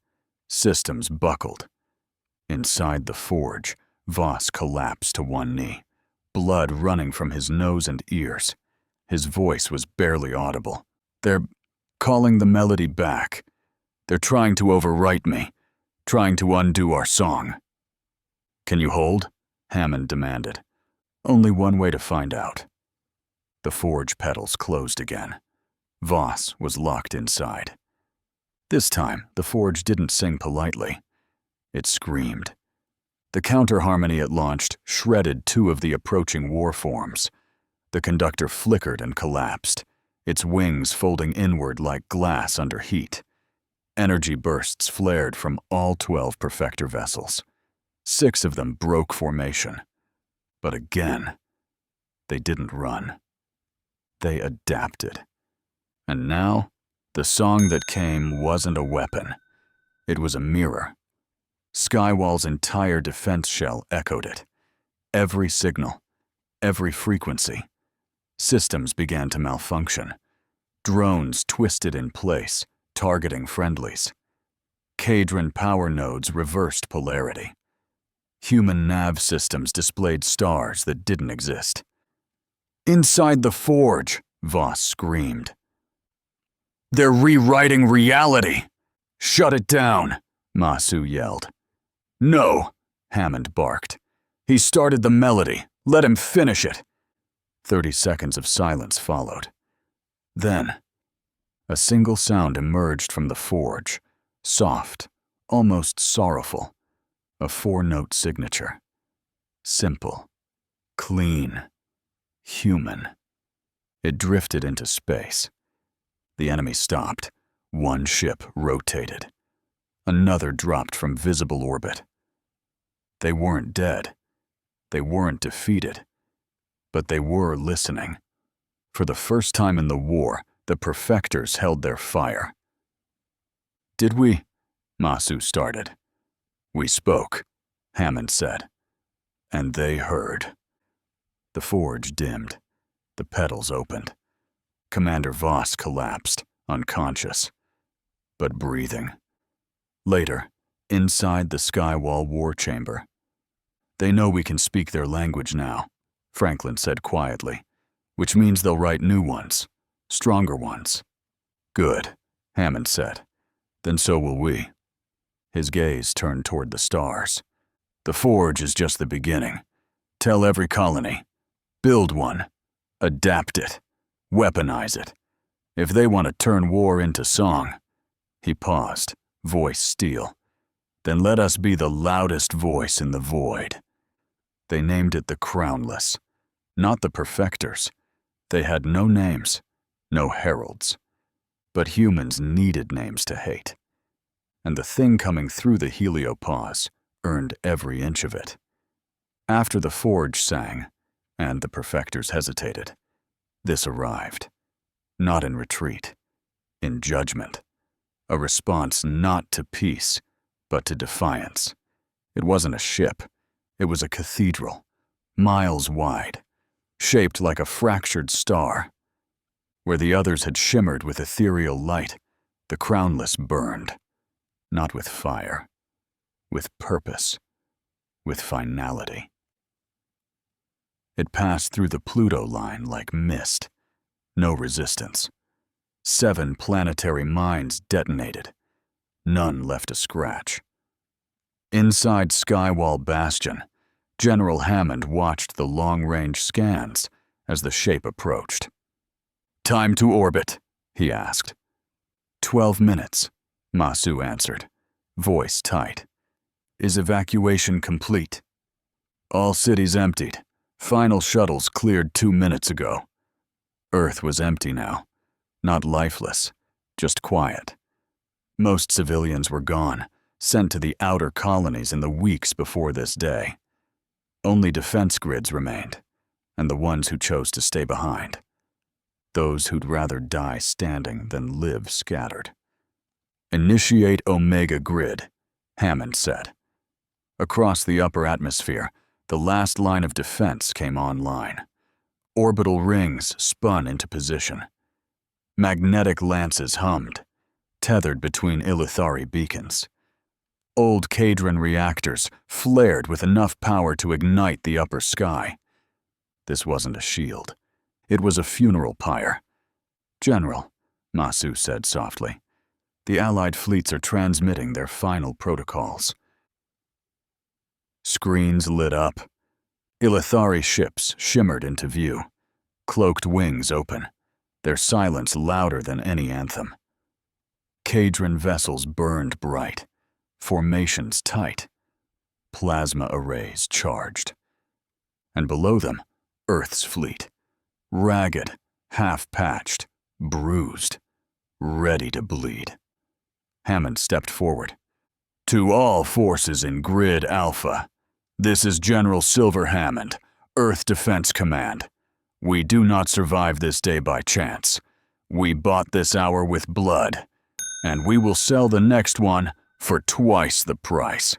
Systems buckled. Inside the Forge, Voss collapsed to one knee, blood running from his nose and ears. His voice was barely audible. They're calling the melody back. They're trying to overwrite me, trying to undo our song. Can you hold? Hammond demanded. Only one way to find out. The Forge pedals closed again. Voss was locked inside. This time, the Forge didn't sing politely. It screamed. The counter-harmony it launched shredded 2 of the approaching war forms. The conductor flickered and collapsed, its wings folding inward like glass under heat. Energy bursts flared from all 12 Perfector vessels. 6 of them broke formation. But again, they didn't run. They adapted. And now, the song that came wasn't a weapon. It was a mirror. Skywall's entire defense shell echoed it. Every signal, every frequency. Systems began to malfunction. Drones twisted in place, targeting friendlies. Cadron power nodes reversed polarity. Human nav systems displayed stars that didn't exist. "Inside the forge," Voss screamed. "They're rewriting reality! Shut it down," Masu yelled. "No," Hammond barked. "He started the melody. Let him finish it." 30 seconds of silence followed. Then, a single sound emerged from the forge, soft, almost sorrowful, a 4-note signature. Simple, clean, human. It drifted into space. The enemy stopped. One ship rotated. Another dropped from visible orbit. They weren't dead. They weren't defeated. But they were listening. For the first time in the war, the perfectors held their fire. "Did we?" Masu started. "We spoke," Hammond said. "And they heard." The forge dimmed. The petals opened. Commander Voss collapsed, unconscious, but breathing. Later, inside the Skywall war chamber. "They know we can speak their language now," Franklin said quietly, "which means they'll write new ones, stronger ones." "Good," Hammond said. "Then so will we." His gaze turned toward the stars. "The forge is just the beginning. Tell every colony. Build one. Adapt it. Weaponize it. If they want to turn war into song." He paused, voice steel. "Then let us be the loudest voice in the void." They named it the Crownless, not the Perfectors. They had no names, no heralds. But humans needed names to hate. And the thing coming through the heliopause earned every inch of it. After the forge sang, and the Perfectors hesitated, this arrived. Not in retreat, in judgment. A response not to peace, but to defiance. It wasn't a ship. It was a cathedral, miles wide, shaped like a fractured star. Where the others had shimmered with ethereal light, the Crownless burned. Not with fire, with purpose, with finality. It passed through the Pluto line like mist. No resistance. 7 planetary mines detonated. None left a scratch. Inside Skywall Bastion, General Hammond watched the long-range scans as the shape approached. "Time to orbit," he asked. 12 minutes, Masu answered, voice tight. "Is evacuation complete?" "All cities emptied. Final shuttles cleared 2 minutes ago." Earth was empty now. Not lifeless, just quiet. Most civilians were gone, sent to the outer colonies in the weeks before this day. Only defense grids remained, and the ones who chose to stay behind. Those who'd rather die standing than live scattered. "Initiate Omega Grid," Hammond said. Across the upper atmosphere, the last line of defense came online. Orbital rings spun into position. Magnetic lances hummed, tethered between Illuthari beacons. Old Cadron reactors flared with enough power to ignite the upper sky. This wasn't a shield. It was a funeral pyre. "General," Masu said softly, "the Allied fleets are transmitting their final protocols." Screens lit up. Illuthari ships shimmered into view, cloaked wings open, their silence louder than any anthem. Cadron vessels burned bright, formations tight, plasma arrays charged. And below them, Earth's fleet, ragged, half-patched, bruised, ready to bleed. Hammond stepped forward. "To all forces in Grid Alpha, this is General Silver Hammond, Earth Defense Command. We do not survive this day by chance. We bought this hour with blood, and we will sell the next one for twice the price.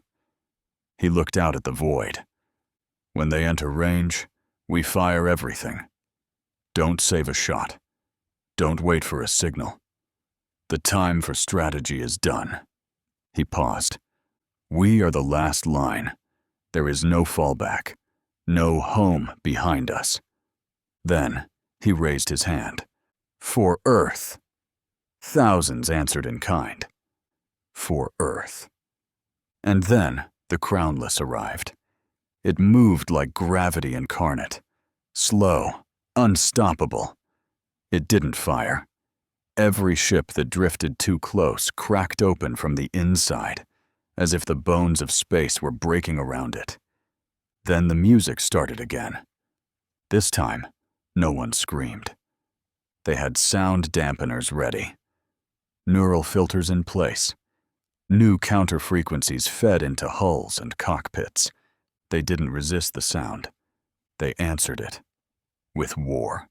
He looked out at the void. When they enter range, we fire everything. Don't save a shot. Don't wait for a signal. The time for strategy is done. He paused. We are the last line. There is no fallback, no home behind us. Then he raised his hand. For Earth. Thousands answered in kind. For Earth. And then the crownless arrived. It moved like gravity incarnate. Slow, unstoppable. It didn't fire. Every ship that drifted too close cracked open from the inside, as if the bones of space were breaking around it. Then the music started again. This time, no one screamed. They had sound dampeners ready. Neural filters in place. New counter-frequencies fed into hulls and cockpits. They didn't resist the sound. They answered it. With war.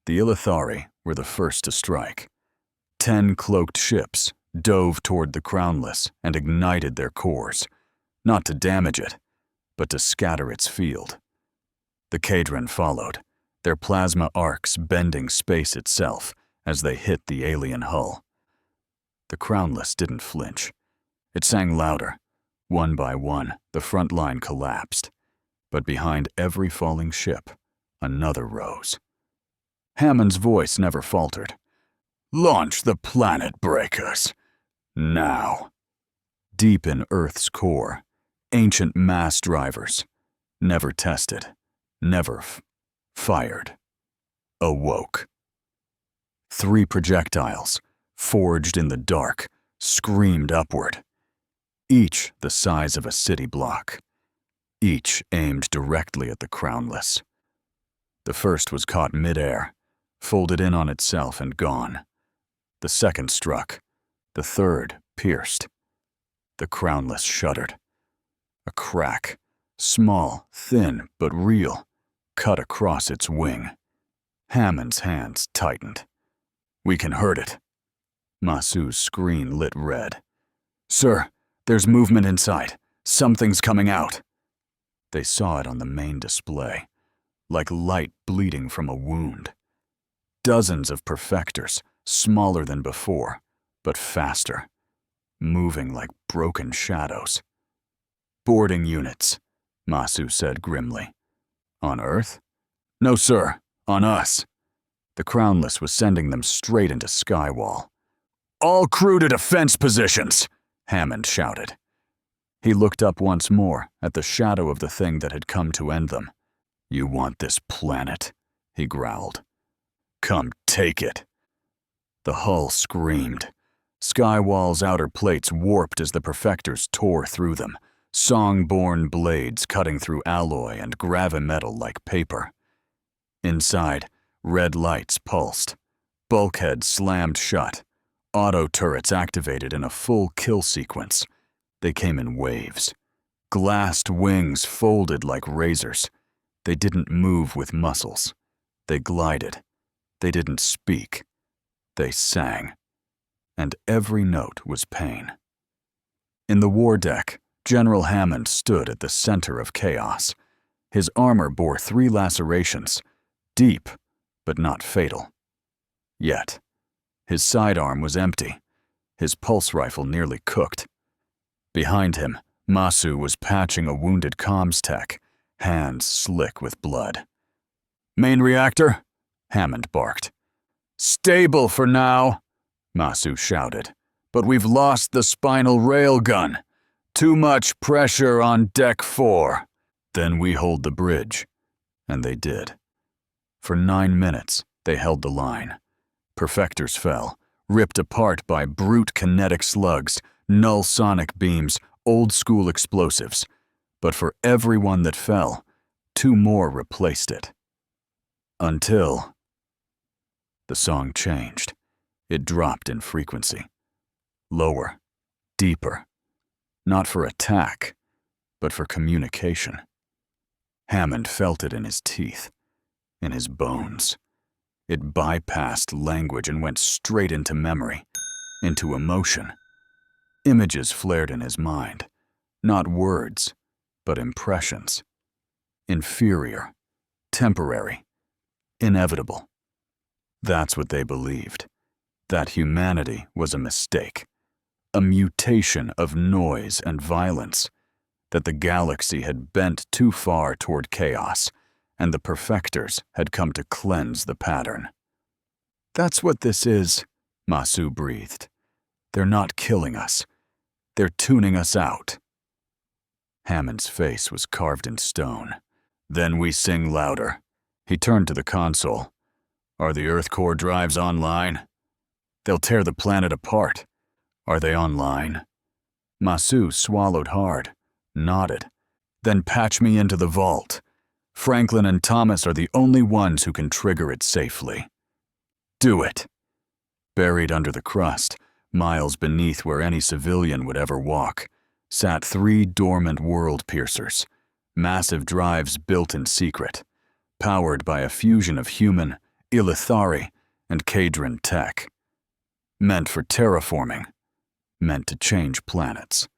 The Ilithari were the first to strike. 10 cloaked ships dove toward the crownless and ignited their cores, not to damage it, but to scatter its field. The Kadron followed, their plasma arcs bending space itself as they hit the alien hull. The crownless didn't flinch. It sang louder. One by one, the front line collapsed. But behind every falling ship, another rose. Hammond's voice never faltered. Launch the planet breakers. Now. Deep in Earth's core, ancient mass drivers, never tested, never fired, awoke. 3 projectiles, forged in the dark, screamed upward. Each the size of a city block. Each aimed directly at the crownless. The first was caught mid-air, folded in on itself and gone. The second struck. The third pierced. The crownless shuddered. A crack, small, thin, but real, cut across its wing. Hammond's hands tightened. We can hurt it. Masu's screen lit red. Sir, there's movement inside. Something's coming out. They saw it on the main display, like light bleeding from a wound. Dozens of perfectors, smaller than before, but faster, moving like broken shadows. Boarding units, Masu said grimly. On Earth? No, sir, on us. The crownless was sending them straight into Skywall. All crew to defense positions, Hammond shouted. He looked up once more at the shadow of the thing that had come to end them. You want this planet, he growled. Come take it. The hull screamed. Skywall's outer plates warped as the perfectors tore through them, song-born blades cutting through alloy and gravimetal like paper. Inside, red lights pulsed. Bulkheads slammed shut. Auto turrets activated in a full kill sequence. They came in waves. Glassed wings folded like razors. They didn't move with muscles. They glided. They didn't speak. They sang. And every note was pain. In the war deck, General Hammond stood at the center of chaos. His armor bore 3 lacerations, deep, but not fatal. Yet, his sidearm was empty, his pulse rifle nearly cooked. Behind him, Masu was patching a wounded comms tech, hands slick with blood. Main reactor? Hammond barked. Stable for now, Masu shouted, but we've lost the spinal railgun. Too much pressure on Deck 4. Then we hold the bridge. And they did. For 9 minutes, they held the line. Perfectors fell, ripped apart by brute kinetic slugs, null sonic beams, old-school explosives. But for every one that fell, 2 more replaced it. Until... The song changed. It dropped in frequency. Lower, deeper. Not for attack, but for communication. Hammond felt it in his teeth, in his bones. It bypassed language and went straight into memory, into emotion. Images flared in his mind, not words, but impressions. Inferior, temporary, inevitable. That's what they believed, that humanity was a mistake, a mutation of noise and violence, that the galaxy had bent too far toward chaos, and the perfectors had come to cleanse the pattern. "That's what this is," Masu breathed. "They're not killing us. They're tuning us out." Hammond's face was carved in stone. "Then we sing louder." He turned to the console. "Are the Earth core drives online? They'll tear the planet apart. Are they online?" Masu swallowed hard, nodded. "Then patch me into the vault. Franklin and Thomas are the only ones who can trigger it safely." "Do it." Buried under the crust, miles beneath where any civilian would ever walk, sat 3 dormant world piercers, massive drives built in secret, powered by a fusion of human, Illithari, and Cadron tech. Meant for terraforming, meant to change planets.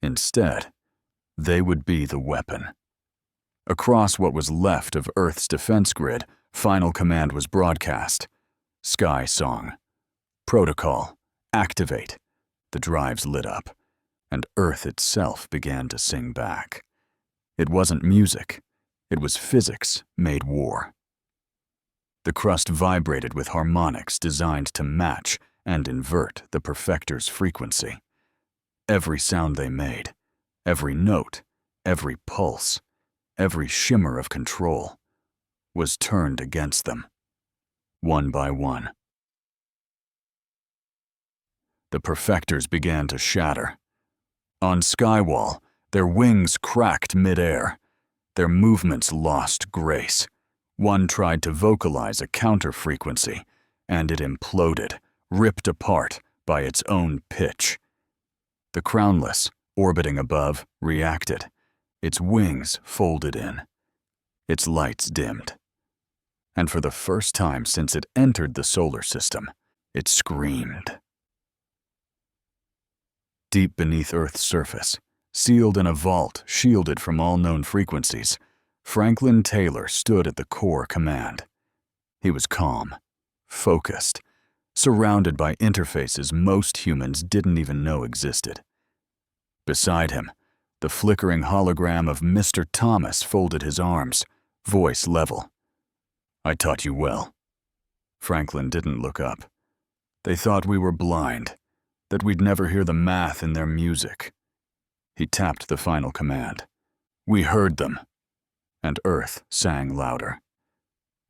Instead, they would be the weapon. Across what was left of Earth's defense grid, final command was broadcast. Sky song. Protocol. Activate. The drives lit up, and Earth itself began to sing back. It wasn't music. It was physics made war. The crust vibrated with harmonics designed to match and invert the perfector's frequency. Every sound they made, every note, every pulse, every shimmer of control, was turned against them, one by one. The perfectors began to shatter. On Skywall, their wings cracked mid-air. Their movements lost grace. One tried to vocalize a counter-frequency, and it imploded, ripped apart by its own pitch. The crownless, orbiting above, reacted. Its wings folded in. Its lights dimmed. And for the first time since it entered the solar system, it screamed. Deep beneath Earth's surface, sealed in a vault shielded from all known frequencies, Franklin Taylor stood at the core command. He was calm, focused, surrounded by interfaces most humans didn't even know existed. Beside him, the flickering hologram of Mr. Thomas folded his arms, voice level. "I taught you well." Franklin didn't look up. "They thought we were blind, that we'd never hear the math in their music." He tapped the final command. "We heard them." And Earth sang louder.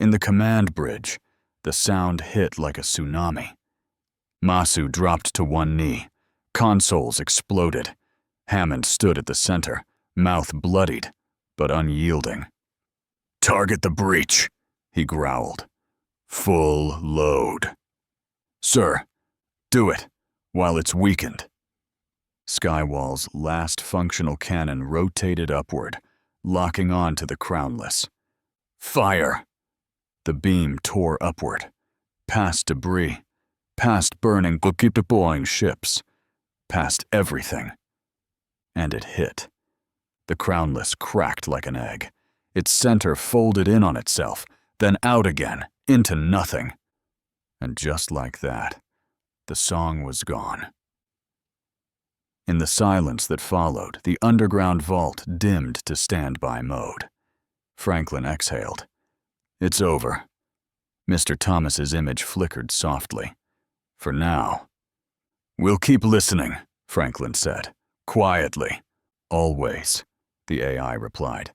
In the command bridge, the sound hit like a tsunami. Masu dropped to one knee. Consoles exploded. Hammond stood at the center, mouth bloodied, but unyielding. "Target the breach," he growled. "Full load." "Sir, do it, while it's weakened." Skywall's last functional cannon rotated upward, locking on to the crownless. "Fire!" The beam tore upward, past debris, past burning Boeing ships, past everything. And it hit. The crownless cracked like an egg. Its center folded in on itself, then out again, into nothing. And just like that, the song was gone. In the silence that followed, the underground vault dimmed to standby mode. Franklin exhaled. "It's over." Mr. Thomas's image flickered softly. "For now." "We'll keep listening," Franklin said. "Quietly. Always," the AI replied.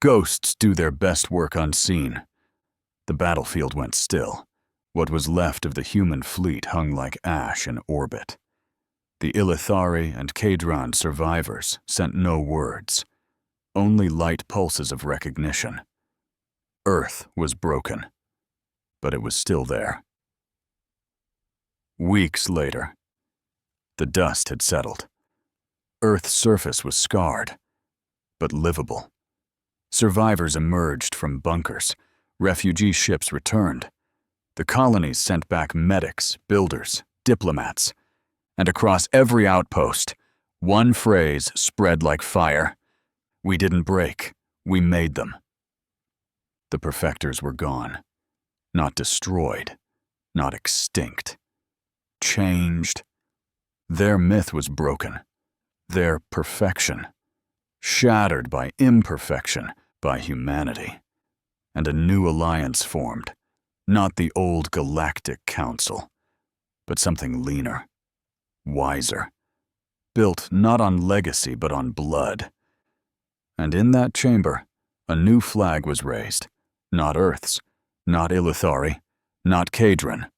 "Ghosts do their best work unseen." The battlefield went still. What was left of the human fleet hung like ash in orbit. The Illithari and Cadron survivors sent no words, only light pulses of recognition. Earth was broken, but it was still there. Weeks later, the dust had settled. Earth's surface was scarred, but livable. Survivors emerged from bunkers. Refugee ships returned. The colonies sent back medics, builders, diplomats, and across every outpost, one phrase spread like fire: "We didn't break, we made them." The perfectors were gone, not destroyed, not extinct, changed. Their myth was broken, their perfection, shattered by imperfection, by humanity. And a new alliance formed, not the old Galactic Council, but something leaner, wiser, built not on legacy but on blood. And in that chamber, a new flag was raised, not Earth's, not Illuthari, not Kadron.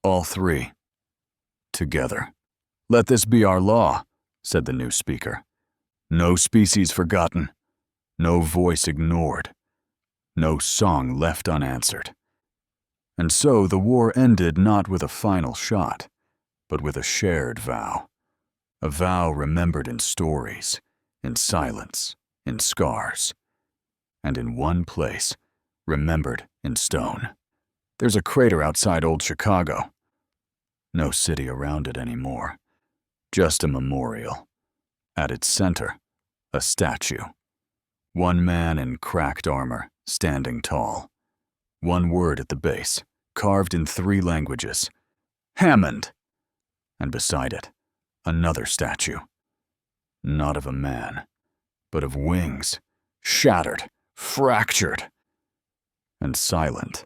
All three, together. "Let this be our law," said the new speaker. "No species forgotten, no voice ignored, no song left unanswered." And so the war ended not with a final shot, but with a shared vow. A vow remembered in stories, in silence, in scars, and in one place, remembered in stone. There's a crater outside old Chicago. No city around it anymore, just a memorial. At its center, a statue. One man in cracked armor, standing tall. One word at the base, carved in 3 languages: Hammond. And beside it, another statue. Not of a man, but of wings, shattered, fractured, and silent.